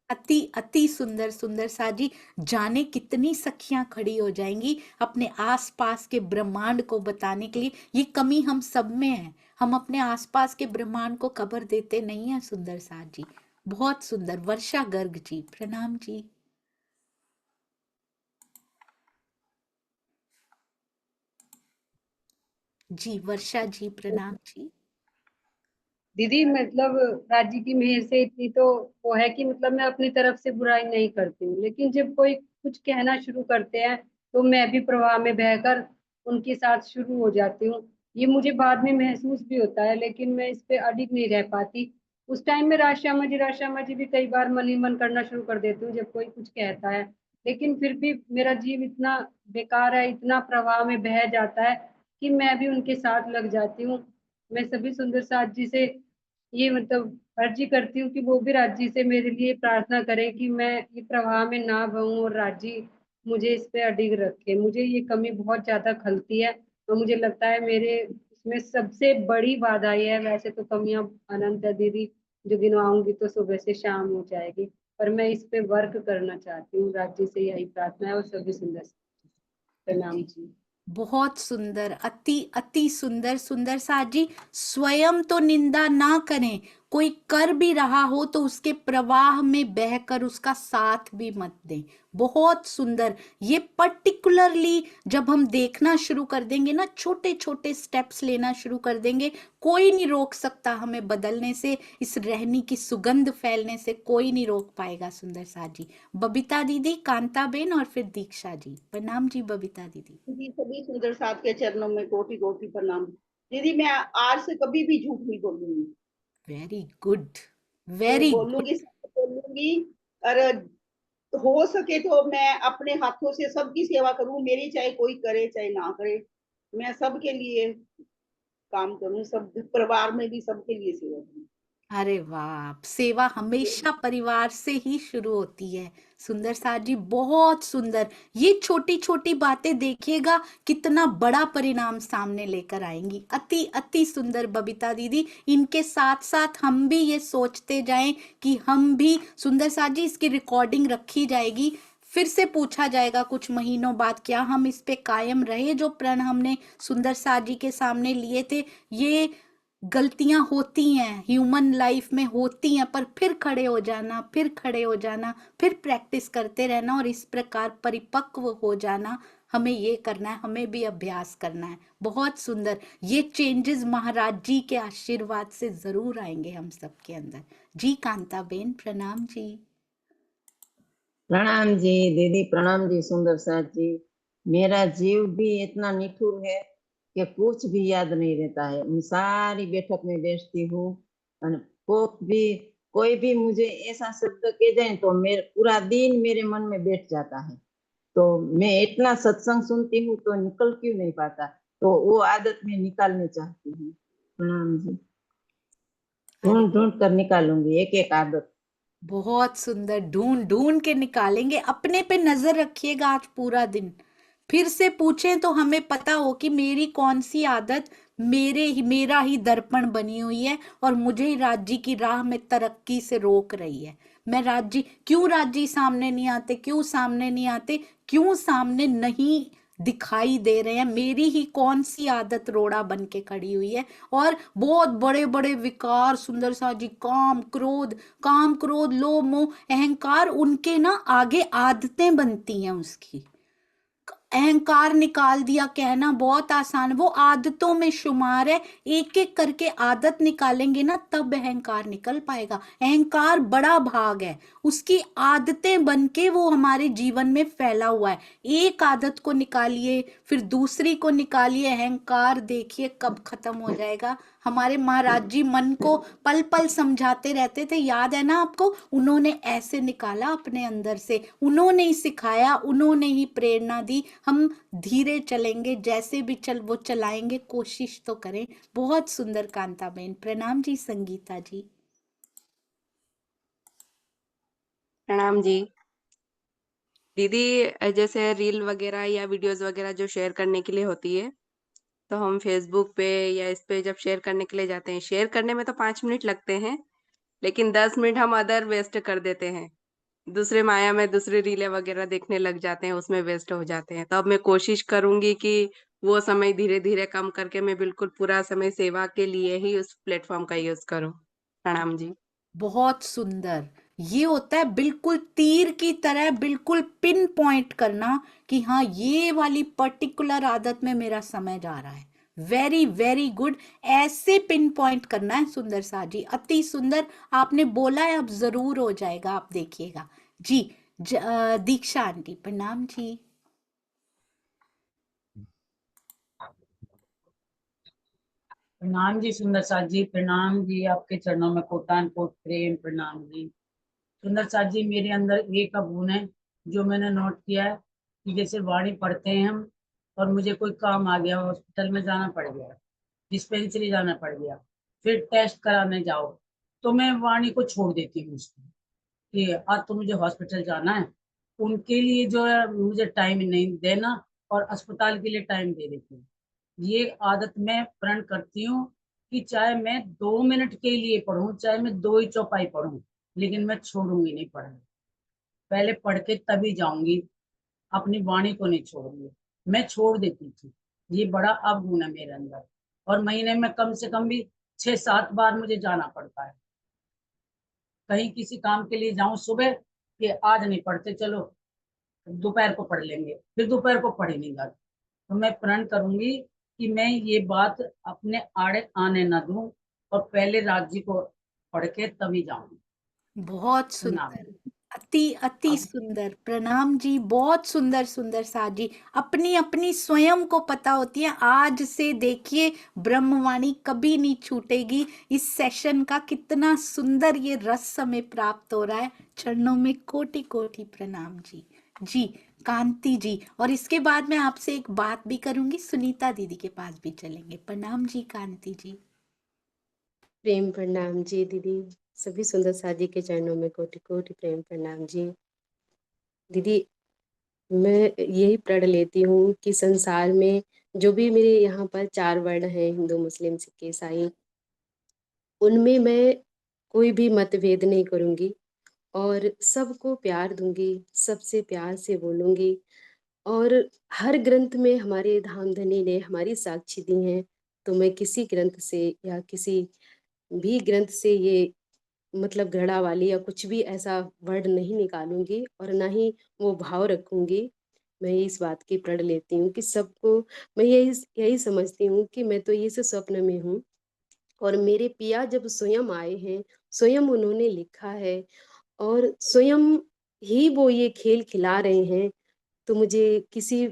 अति अति सुंदर सुंदर साथ जी। जाने कितनी सखियां खड़ी हो जाएंगी अपने आसपास के ब्रह्मांड को बताने के लिए। ये कमी हम सब में है, हम अपने आसपास के ब्रह्मांड को खबर देते नहीं है सुंदर साथ जी। बहुत सुंदर। वर्षा गर्ग जी प्रणाम जी। जी वर्षा जी प्रणाम जी। दीदी मतलब राज्य की मेहर से इतनी तो वो है कि मतलब मैं अपनी तरफ से बुराई नहीं करती हूँ, लेकिन जब कोई कुछ कहना शुरू करते हैं तो मैं भी प्रवाह में बहकर उनके साथ शुरू हो जाती हूँ। ये मुझे बाद में महसूस भी होता है, लेकिन मैं इस पे अडिग नहीं रह पाती। उस टाइम में राशा जी भी कई बार मन ही मन करना शुरू कर देती हूँ जब कोई कुछ कहता है, लेकिन फिर भी मेरा जीव इतना बेकार है, इतना प्रवाह में बह जाता है कि मैं भी उनके साथ लग जाती हूँ। मैं सभी सुंदर साथ जी से ये मतलब अर्जी करती हूँ कि वो भी राजी से मेरे लिए प्रार्थना करें कि मैं ये प्रवाह में ना बहूं और राजी मुझे इस पे अडिग रखे। मुझे ये कमी बहुत ज्यादा खलती है और मुझे लगता है मेरे इसमें सबसे बड़ी बाधा ये है। वैसे तो कमियां अनंत है दीदी, जो गिनवाऊंगी तो सुबह से शाम हो जाएगी, पर मैं इस पे वर्क करना चाहती हूँ। राज्य से यही प्रार्थना है और सभी सुंदर प्रणाम जी जी। बहुत सुंदर, अति अति सुंदर। सुंदर साथ जी स्वयं तो निंदा ना करें, कोई कर भी रहा हो तो उसके प्रवाह में बहकर उसका साथ भी मत दें। बहुत सुंदर। ये पर्टिकुलरली जब हम देखना शुरू कर देंगे ना, छोटे छोटे स्टेप्स लेना शुरू कर देंगे, कोई नहीं रोक सकता हमें बदलने से, इस रहनी की सुगंध फैलने से कोई नहीं रोक पाएगा। सुंदर साथ जी, बबीता दीदी, कांता बेन और फिर दीक्षा जी। प्रणाम जी बबीता दीदी। जी सभी सुंदर साथ के चरणों में कोटि कोटि प्रणाम। दीदी मैं आज से कभी भी झूठ नहीं बोलूंगी। वेरी गुड, मैं वेरी गुड। बोलूंगी, सच बोलूंगी। और हो सके तो मैं अपने हाथों से सबकी सेवा करूं, मेरी चाहे कोई करे चाहे ना करे, मैं सबके लिए काम करूं, सब परिवार में भी सबके लिए सेवा करूं। अरे वाह, सेवा हमेशा परिवार से ही शुरू होती है। सुंदर साथ जी बहुत सुंदर। ये छोटी छोटी बातें देखिएगा कितना बड़ा परिणाम सामने लेकर आएंगी। अति अति सुंदर बबीता दीदी। इनके साथ साथ हम भी ये सोचते जाएं कि हम भी, सुंदर साथ जी इसकी रिकॉर्डिंग रखी जाएगी, फिर से पूछा जाएगा कुछ महीनों बाद, क्या हम इस पे कायम रहे जो प्रण हमने सुंदर साथ जी के सामने लिए थे। ये गलतियां होती हैं, ह्यूमन लाइफ में होती हैं, पर फिर खड़े हो जाना, फिर खड़े हो जाना, फिर प्रैक्टिस करते रहना और इस प्रकार परिपक्व हो जाना। हमें ये करना है, हमें भी अभ्यास करना है। बहुत सुंदर। ये चेंजेस महाराज जी के आशीर्वाद से जरूर आएंगे हम सबके अंदर। जी कांता बेन प्रणाम जी। प्रणाम जी दीदी, प्रणाम जी सुंदर साथ जी। मेरा जीव भी इतना निठुर है कि कुछ भी याद नहीं रहता है। मैं सारी बैठक में बैठती हूँ और कोई भी मुझे ऐसा शब्द कह जाए तो मेरे पूरा दिन मेरे मन में बैठ जाता है। तो मैं इतना सत्संग सुनती हूँ तो निकल क्यों नहीं पाता, तो वो आदत मैं निकालनी चाहती हूँ। प्रणाम जी। ढूंढ ढूंढ कर निकालूंगी एक एक आदत। बहुत सुंदर। ढूंढ ढूंढ के निकालेंगे। अपने पे नजर रखिएगा आज पूरा दिन। फिर से पूछें तो हमें पता हो कि मेरी कौन सी आदत मेरा ही दर्पण बनी हुई है और मुझे ही राज्य की राह में तरक्की से रोक रही है। मैं क्यों राज्य सामने नहीं आते, क्यों सामने नहीं आते, क्यों सामने नहीं दिखाई दे रहे हैं। मेरी ही कौन सी आदत रोड़ा बन के खड़ी हुई है। और बहुत बड़े बड़े विकार सुंदर सा जी, काम क्रोध लोभ मोह अहंकार, उनके ना आगे आदतें बनती हैं उसकी। अहंकार निकाल दिया, कहना बहुत आसान, वो आदतों में शुमार है। एक एक करके आदत निकालेंगे ना तब अहंकार निकल पाएगा। अहंकार बड़ा भाग है, उसकी आदतें बन के वो हमारे जीवन में फैला हुआ है। एक आदत को निकालिए, फिर दूसरी को निकालिए, अहंकार देखिए कब खत्म हो जाएगा। हमारे महाराज जी मन को पल पल समझाते रहते थे, याद है ना आपको। उन्होंने ऐसे निकाला अपने अंदर से, उन्होंने ही सिखाया, उन्होंने ही प्रेरणा दी। हम धीरे चलेंगे, जैसे भी वो चलाएंगे, कोशिश तो करें। बहुत सुंदर कांता बेन प्रणाम जी। संगीता जी प्रणाम जी दीदी। जैसे रील वगैरह या वीडियोस वगैरह जो शेयर करने के लिए होती है, तो हम फेसबुक पे या इस पे जब शेयर करने के लिए जाते हैं, शेयर करने में तो 5 मिनट लगते हैं, लेकिन 10 मिनट हम अदर वेस्ट कर देते हैं। दूसरे माया में दूसरी रीलें वगैरह देखने लग जाते हैं, उसमें वेस्ट हो जाते हैं। तो अब मैं कोशिश करूंगी कि वो समय धीरे धीरे कम करके मैं बिल्कुल पूरा समय सेवा के लिए ही उस प्लेटफॉर्म का यूज करूं। प्रणाम जी। बहुत सुंदर। ये होता है बिल्कुल तीर की तरह, बिल्कुल पिन पॉइंट करना कि हाँ ये वाली पर्टिकुलर आदत में मेरा समय जा रहा है। Very very good. ऐसे पिन पॉइंट करना है सुंदर सा जी, अति सुंदर आपने बोला है, अब जरूर हो जाएगा, आप देखिएगा जी। दीक्षा आंटी प्रणाम जी। प्रणाम जी सुंदर साथ जी, प्रणाम जी, आपके चरणों में कोटान कोट प्रेम प्रणाम जी। सुंदर साथ जी, मेरे अंदर एक गुण है जो मैंने नोट किया है कि जैसे वाणी पढ़ते हैं हम और मुझे कोई काम आ गया, हॉस्पिटल में जाना पड़ गया, डिस्पेंसरी जाना पड़ गया, फिर टेस्ट कराने जाओ, तो मैं वाणी को छोड़ देती हूँ उसको कि आज तो मुझे हॉस्पिटल जाना है। उनके लिए जो है मुझे टाइम नहीं देना और अस्पताल के लिए टाइम दे देती हूँ। ये आदत मैं प्रण करती हूँ कि चाहे मैं 2 मिनट के लिए पढूं, चाहे मैं 2 ही चौपाई पढूं, लेकिन मैं छोड़ूंगी नहीं पढ़ना। पहले पढ़ के तभी जाऊंगी, अपनी वाणी को नहीं छोड़ूंगी। मैं छोड़ देती थी, ये बड़ा अवगुण है मेरे अंदर। और महीने में कम से कम भी 6-7 बार मुझे जाना पड़ता है। कहीं किसी काम के लिए जाऊं सुबह कि आज नहीं पढ़ते, चलो दोपहर को पढ़ लेंगे, फिर दोपहर को पढ़ ही नहीं जाते। तो मैं प्रण करूंगी कि मैं ये बात अपने आड़े आने ना दूं और पहले राज जी को पढ़ के तभी जाऊंगी। बहुत सुंदर, अति अति सुंदर, प्रणाम जी, बहुत सुंदर सुंदर साथ जी। अपनी अपनी स्वयं को पता होती है। आज से देखिए ब्रह्मवाणी कभी नहीं छूटेगी। इस सेशन का कितना सुंदर ये रस हमें प्राप्त हो रहा है। चरणों में कोटि कोटि प्रणाम जी। जी कांति जी, और इसके बाद मैं आपसे एक बात भी करूंगी, सुनीता दीदी के पास भी चलेंगे। प्रणाम जी कांति जी। प्रेम प्रणाम जी दीदी, सभी सुंदर साजी के चरणों में कोटि कोटि प्रेम प्रणाम जी। दीदी मैं यही प्रण लेती हूँ कि संसार में जो भी मेरे यहाँ पर 4 वर्ण हैं, हिंदू मुस्लिम सिख ईसाई, उनमें मैं कोई भी मतभेद नहीं करूंगी और सबको प्यार दूंगी, सबसे प्यार से बोलूंगी। और हर ग्रंथ में हमारे धामधनी ने हमारी साक्षी दी हैं, तो मैं किसी ग्रंथ से या किसी भी ग्रंथ से ये मतलब घड़ा वाली या कुछ भी ऐसा वर्ड नहीं निकालूंगी और ना ही वो भाव रखूंगी। मैं इस बात की प्रण लेती हूँ कि सबको, मैं यही समझती हूँ कि मैं तो इस स्वप्न में हूँ और मेरे पिया जब स्वयं आए हैं, स्वयं उन्होंने लिखा है और स्वयं ही वो ये खेल खिला रहे हैं। तो मुझे किसी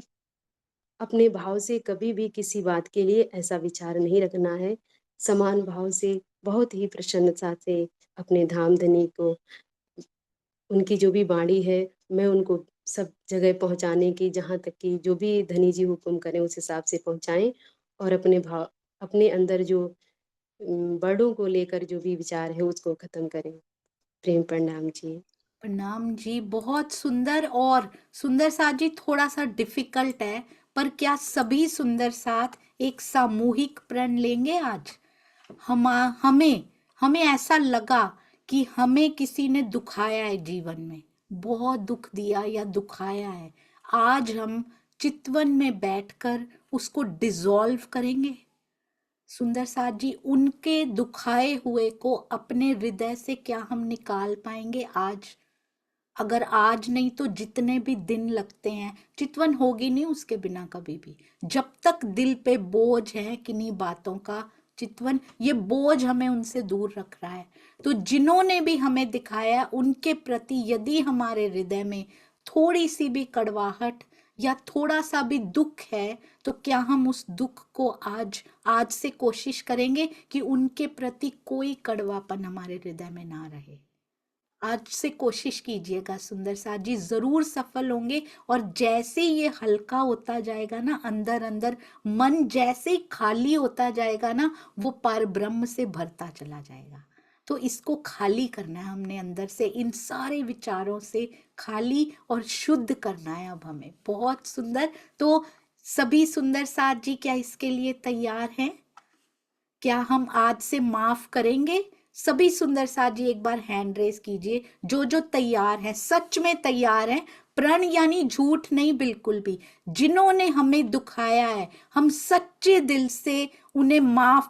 अपने भाव से कभी भी किसी बात के लिए ऐसा विचार नहीं रखना है। समान भाव से, बहुत ही प्रसन्नता से अपने धामधनी को, उनकी जो भी वाणी है, मैं उनको सब जगह पहुंचाने की, जहाँ तक कि जो भी धनी जी हुक्म करें उस हिसाब से पहुंचाएं और अपने भाव, अपने अंदर जो वर्डों को लेकर जो भी विचार है उसको खत्म करें। प्रेम प्रणाम जी। प्रणाम जी, बहुत सुंदर। और सुंदर साथ जी थोड़ा सा डिफिकल्ट है, पर क्या सभी सुंदर साथ एक सामूहिक प्रण लेंगे आज? हमें हमें ऐसा लगा कि हमें किसी ने दुखाया है जीवन में, बहुत दुख दिया या दुखाया है, आज हम चितवन में बैठकर उसको डिसॉल्व करेंगे। सुंदर साथ जी, उनके दुखाए हुए को अपने हृदय से क्या हम निकाल पाएंगे आज? अगर आज नहीं तो जितने भी दिन लगते हैं, चितवन होगी नहीं उसके बिना कभी भी। जब तक दिल पे बोझ है किन्हीं बातों का, चितवन ये बोझ हमें उनसे दूर रख रहा है। तो जिन्होंने भी हमें दिखाया उनके प्रति यदि हमारे हृदय में थोड़ी सी भी कड़वाहट या थोड़ा सा भी दुख है, तो क्या हम उस दुख को आज से कोशिश करेंगे कि उनके प्रति कोई कड़वापन हमारे हृदय में ना रहे। आज से कोशिश कीजिएगा सुंदर साथ जी, जरूर सफल होंगे। और जैसे ये हल्का होता जाएगा ना, अंदर अंदर मन जैसे ही खाली होता जाएगा ना, वो पार ब्रह्म से भरता चला जाएगा। तो इसको खाली करना है हमने अंदर से, इन सारे विचारों से खाली और शुद्ध करना है अब हमें। बहुत सुंदर। तो सभी सुंदर साथ जी क्या इसके लिए तैयार हैं? क्या हम आज से माफ करेंगे? सभी सुंदर साथ जी एक बार हैंड रेस कीजिए, जो जो तैयार है, सच में तैयार है। प्रण यानी झूठ नहीं बिल्कुल भी। जिन्होंने हमें दुखाया है, हम सच्चे दिल से उन्हें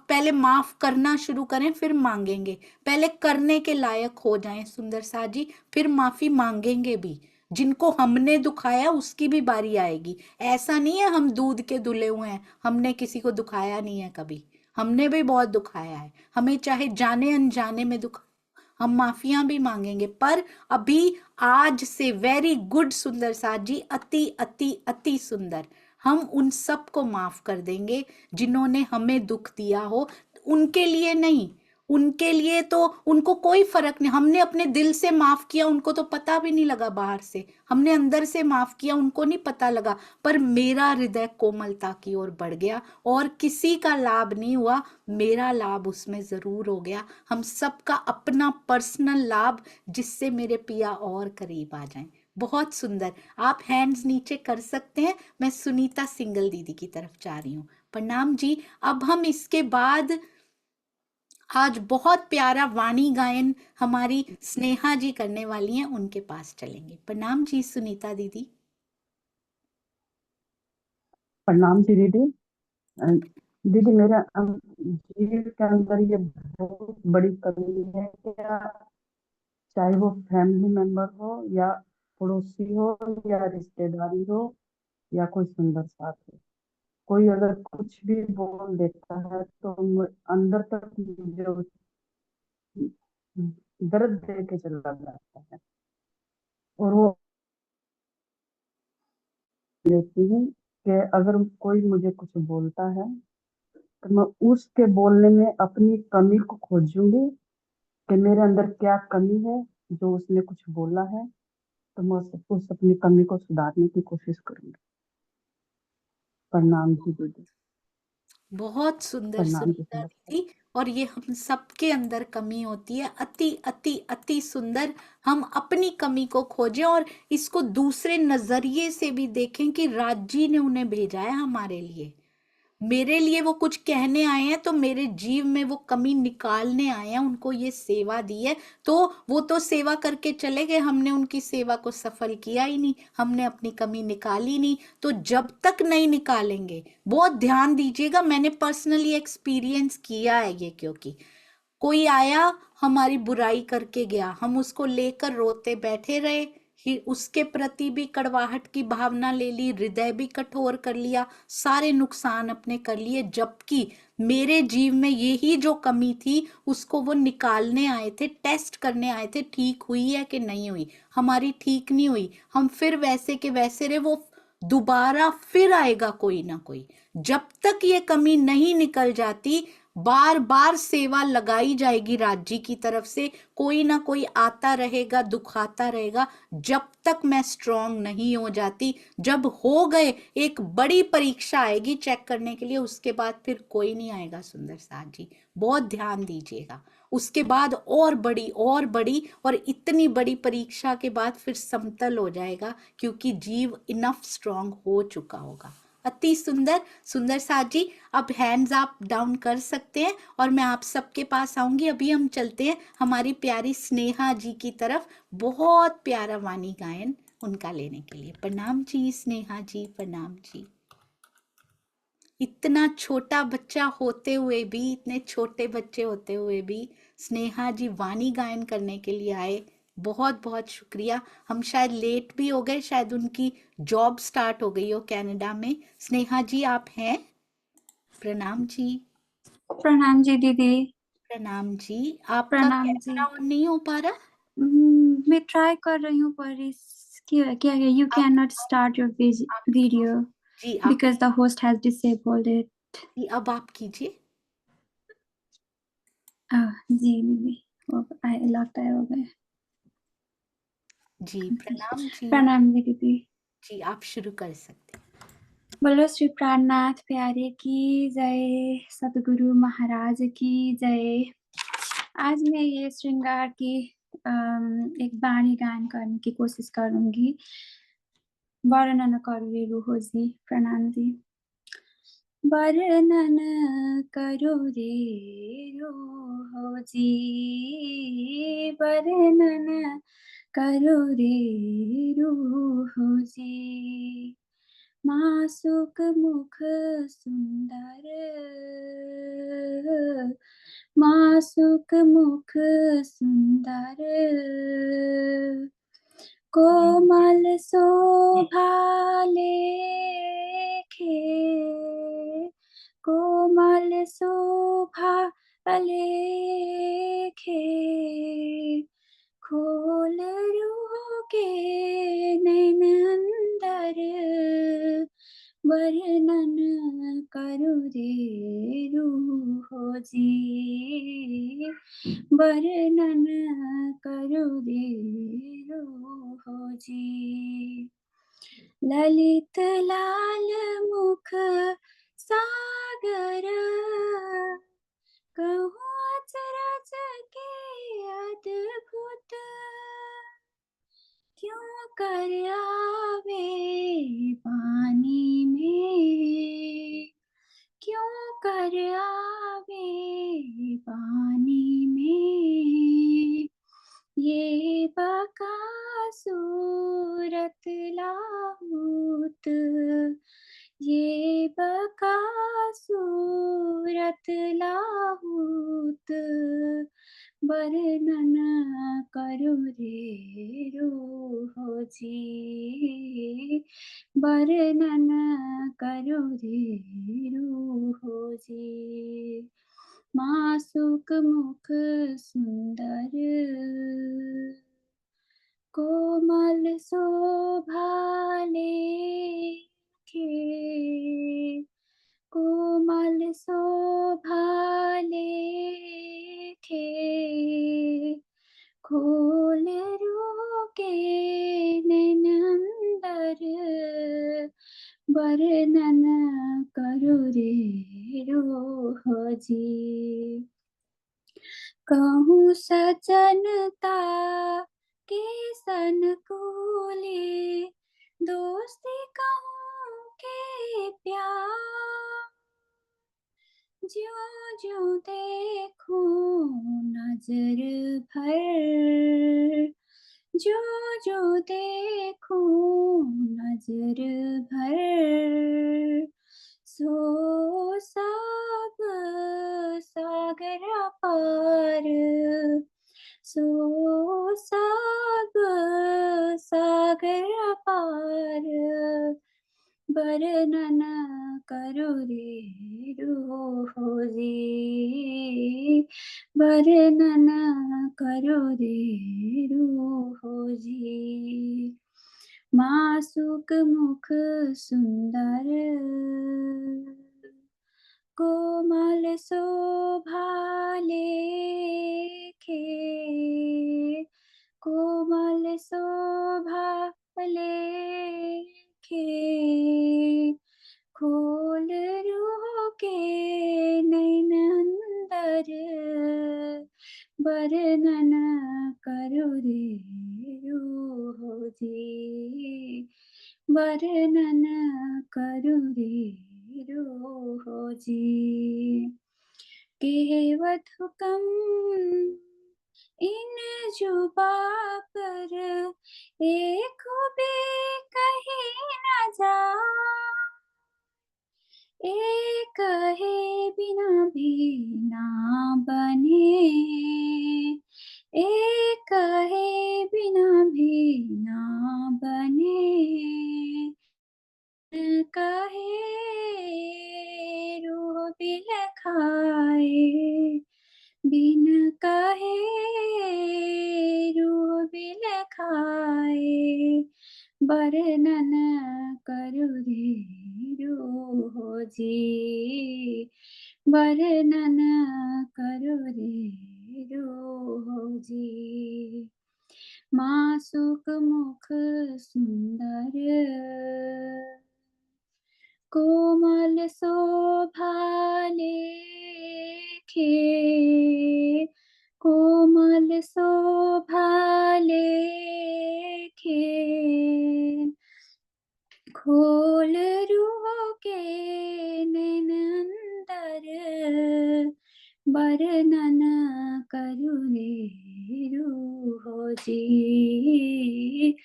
पहले माफ करना शुरू करें, फिर मांगेंगे। पहले करने के लायक हो जाएं सुंदर साथ जी, फिर माफी मांगेंगे भी। जिनको हमने दुखाया उसकी भी बारी आएगी। ऐसा नहीं है हम दूध के धुले हुए हैं, हमने किसी को दुखाया नहीं है कभी। हमने भी बहुत दुखाया है, हमें चाहे जाने अनजाने में दुखा, हम माफिया भी मांगेंगे। पर अभी आज से वेरी गुड सुंदर साथ जी, अति अति अति सुंदर, हम उन सब को माफ कर देंगे जिन्होंने हमें दुख दिया हो। उनके लिए नहीं, उनके लिए तो उनको कोई फर्क नहीं, हमने अपने दिल से माफ किया, उनको तो पता भी नहीं लगा, बाहर से हमने अंदर से माफ किया, उनको नहीं पता लगा। पर मेरा हृदय कोमलता की ओर बढ़ गया और किसी का लाभ नहीं हुआ, मेरा लाभ उसमें जरूर हो गया। हम सबका अपना पर्सनल लाभ, जिससे मेरे पिया और करीब आ जाएं। बहुत सुंदर। आप हैंड्स नीचे कर सकते हैं। मैं सुनीता सिंगल दीदी की तरफ जा रही हूँ। प्रणाम जी। अब हम इसके बाद आज बहुत प्यारा वाणी गायन हमारी स्नेहा जी करने वाली हैं, उनके पास चलेंगे। प्रणाम जी सुनीता दीदी। प्रणाम जी दीदी। दीदी मेरा जीव के अंदर ये बहुत बड़ी कमी है, क्या चाहे वो फैमिली मेंबर हो या पड़ोसी हो या रिश्तेदारी हो या कोई सुंदर साथ हो, कोई अगर कुछ भी बोल देता है तो अंदर तक मुझे दर्द दे के चला जाता है। और वो लेती हूँ कि अगर कोई मुझे कुछ बोलता है तो मैं उसके बोलने में अपनी कमी को खोजूंगी कि मेरे अंदर क्या कमी है जो उसने कुछ बोला है, तो मैं उस अपनी कमी को सुधारने की कोशिश करूंगी। प्रणाम जी दीदी। बहुत सुंदर प्रणाम जी सुनीता सुंदर। दीदी। और ये हम सबके अंदर कमी होती है, अति अति अति सुंदर। हम अपनी कमी को खोजें और इसको दूसरे नजरिए से भी देखें कि राजी ने उन्हें भेजा है हमारे लिए, मेरे लिए वो कुछ कहने आए हैं, तो मेरे जीव में वो कमी निकालने आए हैं, उनको ये सेवा दी है, तो वो तो सेवा करके चले गए, हमने उनकी सेवा को सफल किया ही नहीं, हमने अपनी कमी निकाली नहीं। तो जब तक नहीं निकालेंगे, बहुत ध्यान दीजिएगा, मैंने पर्सनली एक्सपीरियंस किया है ये, क्योंकि कोई आया हमारी बुराई करके गया, हम उसको लेकर रोते बैठे रहे, उसके प्रति भी कड़वाहट की भावना ले ली, हृदय भी कठोर कर लिया, सारे नुकसान अपने कर लिए, जबकि मेरे जीव में यही जो कमी थी उसको वो निकालने आए थे, टेस्ट करने आए थे, ठीक हुई है कि नहीं हुई। हमारी ठीक नहीं हुई, हम फिर वैसे के वैसे रहे, वो दोबारा फिर आएगा कोई ना कोई। जब तक ये कमी नहीं निकल जाती, बार बार सेवा लगाई जाएगी राज्य की तरफ से, कोई ना कोई आता रहेगा, दुखाता रहेगा, जब तक मैं स्ट्रांग नहीं हो जाती। जब हो गए, एक बड़ी परीक्षा आएगी चेक करने के लिए, उसके बाद फिर कोई नहीं आएगा सुंदर साथ जी, बहुत ध्यान दीजिएगा। उसके बाद और बड़ी और बड़ी, और इतनी बड़ी परीक्षा के बाद फिर समतल हो जाएगा, क्योंकि जीव इनफ स्ट्रांग हो चुका होगा। अति सुंदर। सुंदर साथ जी, अब हैंड्स आप डाउन कर सकते हैं और मैं आप सबके पास आऊंगी। अभी हम चलते हैं हमारी प्यारी स्नेहा जी की तरफ, बहुत प्यारा वाणी गायन उनका लेने के लिए। प्रणाम जी स्नेहा जी, प्रणाम जी। इतना छोटा बच्चा होते हुए भी, इतने छोटे बच्चे होते हुए भी स्नेहा जी वाणी गायन करने के लिए आए, बहुत बहुत शुक्रिया। हम शायद लेट भी हो गए, शायद उनकी जॉब स्टार्ट हो गई हो कनाडा में। स्नेहा जी आप हैं? प्रणाम जी। प्रणाम जी दीदी। प्रणाम जी। आपका प्रणाम जी। कैमरा ऑन नहीं हो पा रहा? मैं ट्राई कर रही हूँ पर क्या है, you can not start your video जी आप because the host has disabled it. जी, अब आप कीजिए। जी दीदी, लगता है हो गया। जी प्रणाम जी। प्रणाम जी दीदी। जी आप शुरू कर सकते हैं। बोलो श्री प्राणनाथ प्यारे की जय, सतगुरु महाराज की जय। आज मैं ये श्रृंगार की एक वाणी गायन करने की कोशिश करूंगी। वर्णन करो रे रूहो जी। प्रणाम जी। वर्णन करो रे रूहो जी, वर्णन करो रे रूहो जी। मासुक मुख सुंदर, मासुक मुख सुंदर, कोमल शोभा लेखे, कोमल शोभा लेखे, खोल रूह के नैन अंदर, वर्णन करो रे रूह जी, वर्णन करो रे रूह जी। ललित लाल मुख सागर, कहूँ अचरज के अद्भुत, क्यों कर आवे पानी में, क्यों कर आवे पानी में, ये बका सूरत लाहूत, ये बका सूरत लाहूत, वर्णन करो रे रूह जी, वर्णन करो रे रूह जी। मासूक मुख सुंदर, कोमल शोभा लेखे, कोमल शोभा लेखे, खोल रूह के नैन अंदर, वर्णन करो रे रूह जी। कहूँ सजनता के सनकुले, दोस्ती कहूँ के प्यार, ज्यों ज्यों देखूं नजर भर, ज्यों ज्यों देखूं नजर भर, सो सब सागर पार, सो सब सागर पार, वर्णन करो रे रूह जी, वर्णन करो रे रूह जी। मासूक मुख सुंदर, कोमल शोभा लेखे, कोमल शोभा लेखे, खोल रूह के नैन अंदर, वर्णन करो रे रूह जी, वर्णन करो रे रूह जी। केवधुकम इन जुबा पर, एक भी कहीं न जा, एक है बिना भी ना बने, एक है बिना भी ना बने, कहे रूह बिलखाए, बिन कहे रूह बिलखाए, वर्णन करो रे रूह जी, वर्णन करो रे रूह जी। मासूक मुख सुंदर, कोमल शोभा लेखे, कोमल शोभा लेखे, खोल रूह के नैन अंदर, वर्णन करो रे रूह जी,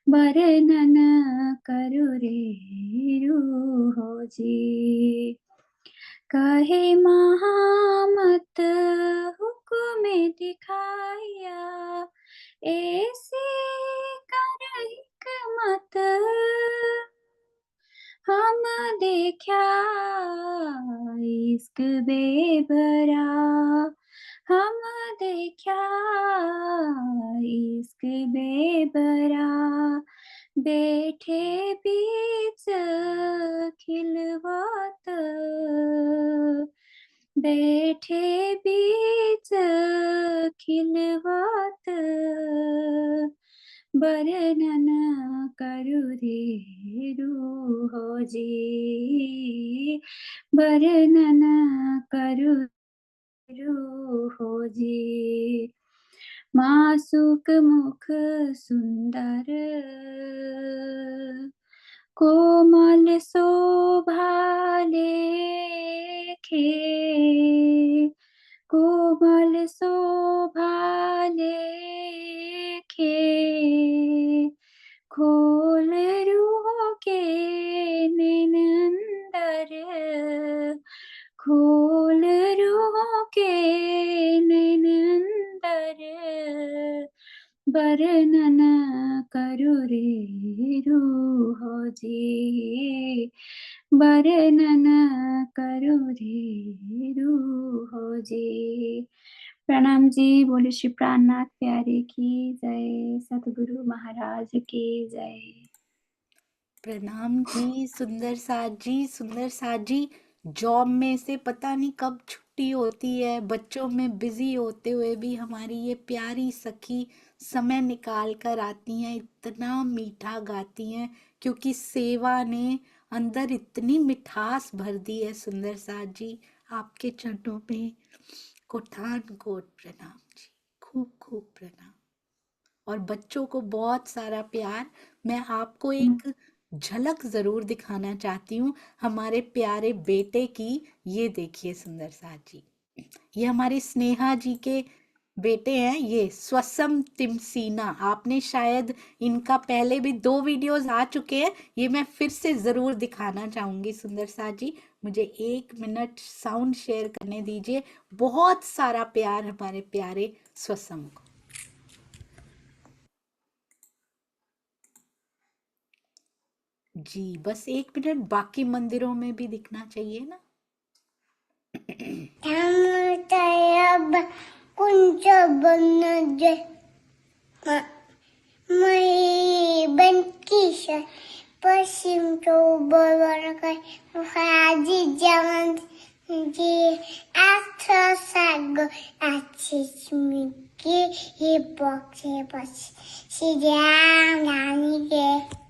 वर्णन करो रे रूह जी। कहे महामत हुक्म दिखाया, ऐसे कर इश्क बेबरा हम देखा इश्क बेबरा बैठे बीच खिलवात बैठे बीच खिलवात वर्णन करु रे रूह जी वर्णन करु रूह जी मासूक मुख सुंदर कोमल शोभा लेखे कोमल शोभा लेखे खोल रूह के नैनंदर खोल रूह के नैनंदर वर्णन करु रे रूह जी वर्णन करु रे रूह जी। प्रणाम जी। बोले श्री प्राणनाथ प्यारे की जय, सतगुरु महाराज की जय। प्रणाम जी सुंदर साथ जी जॉब में से पता नहीं कब छुट्टी होती है, बच्चों में बिजी होते हुए भी हमारी ये प्यारी सखी समय निकाल कर आती हैं, इतना मीठा गाती हैं क्योंकि सेवा ने अंदर इतनी मिठास भर दी है। सुंदर साथ जी आपके चरणों में कोटान कोट प्रणाम जी, खूब खूब प्रणाम। और बच्चों को बहुत सारा प्यार। मैं आपको एक झलक जरूर दिखाना चाहती हूँ हमारे प्यारे बेटे की। ये देखिए सुंदर साथ जी, ये हमारी स्नेहा जी के बेटे हैं, ये स्वसम तिमसीना। आपने शायद इनका पहले भी 2 वीडियोस आ चुके हैं, ये मैं फिर से जरूर दिखाना चाहूंगी। सुंदर साथ जी मुझे 1 मिनट साउंड शेयर करने दीजिए। बहुत सारा प्यार हमारे प्यारे स्वसम को। जी बस 1 मिनट, बाकी मंदिरों में भी दिखना चाहिए ना। कुंच बन जय मई बन की पश्चिम चौबर हाजी जवन जी आठ साग अच्छी की ये पक्षे पक्ष श्रीराम रानी के।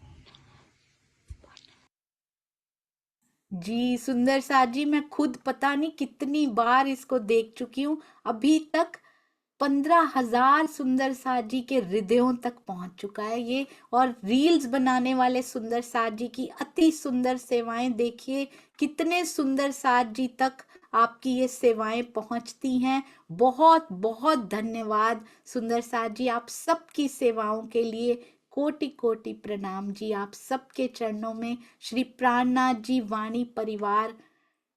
जी सुंदर साथ जी मैं खुद पता नहीं कितनी बार इसको देख चुकी हूँ, अभी तक 15,000 सुंदर साथ जी के हृदयों तक पहुंच चुका है ये। और रील्स बनाने वाले सुंदर साथ जी की अति सुंदर सेवाएं देखिए, कितने सुंदर साथ जी तक आपकी ये सेवाएं पहुंचती हैं। बहुत बहुत धन्यवाद सुंदर साथ जी, आप सबकी सेवाओं के लिए कोटि कोटि प्रणाम जी। आप सबके चरणों में श्री प्राणनाथ जी वाणी परिवार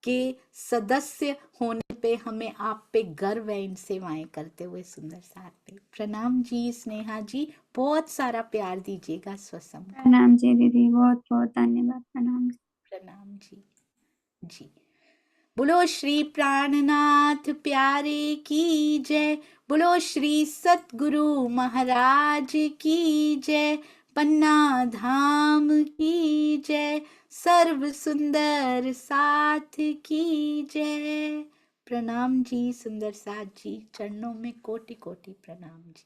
के सदस्य होने पे हमें आप पे गर्व है, इन सेवाएं करते हुए सुंदर साथ पे। प्रणाम जी स्नेहा जी, बहुत सारा प्यार दीजिएगा स्वसम को। प्रणाम जी दीदी, बहुत बहुत धन्यवाद। प्रणाम जी। प्रणाम जी। जी बोलो श्री प्राणनाथ प्यारे की जय, बोलो श्री सतगुरु महाराज की जय, पन्ना धाम की जय, सर्व सुंदर साथ की जय। प्रणाम जी सुंदर साथ जी, चरणों में कोटि कोटि प्रणाम जी।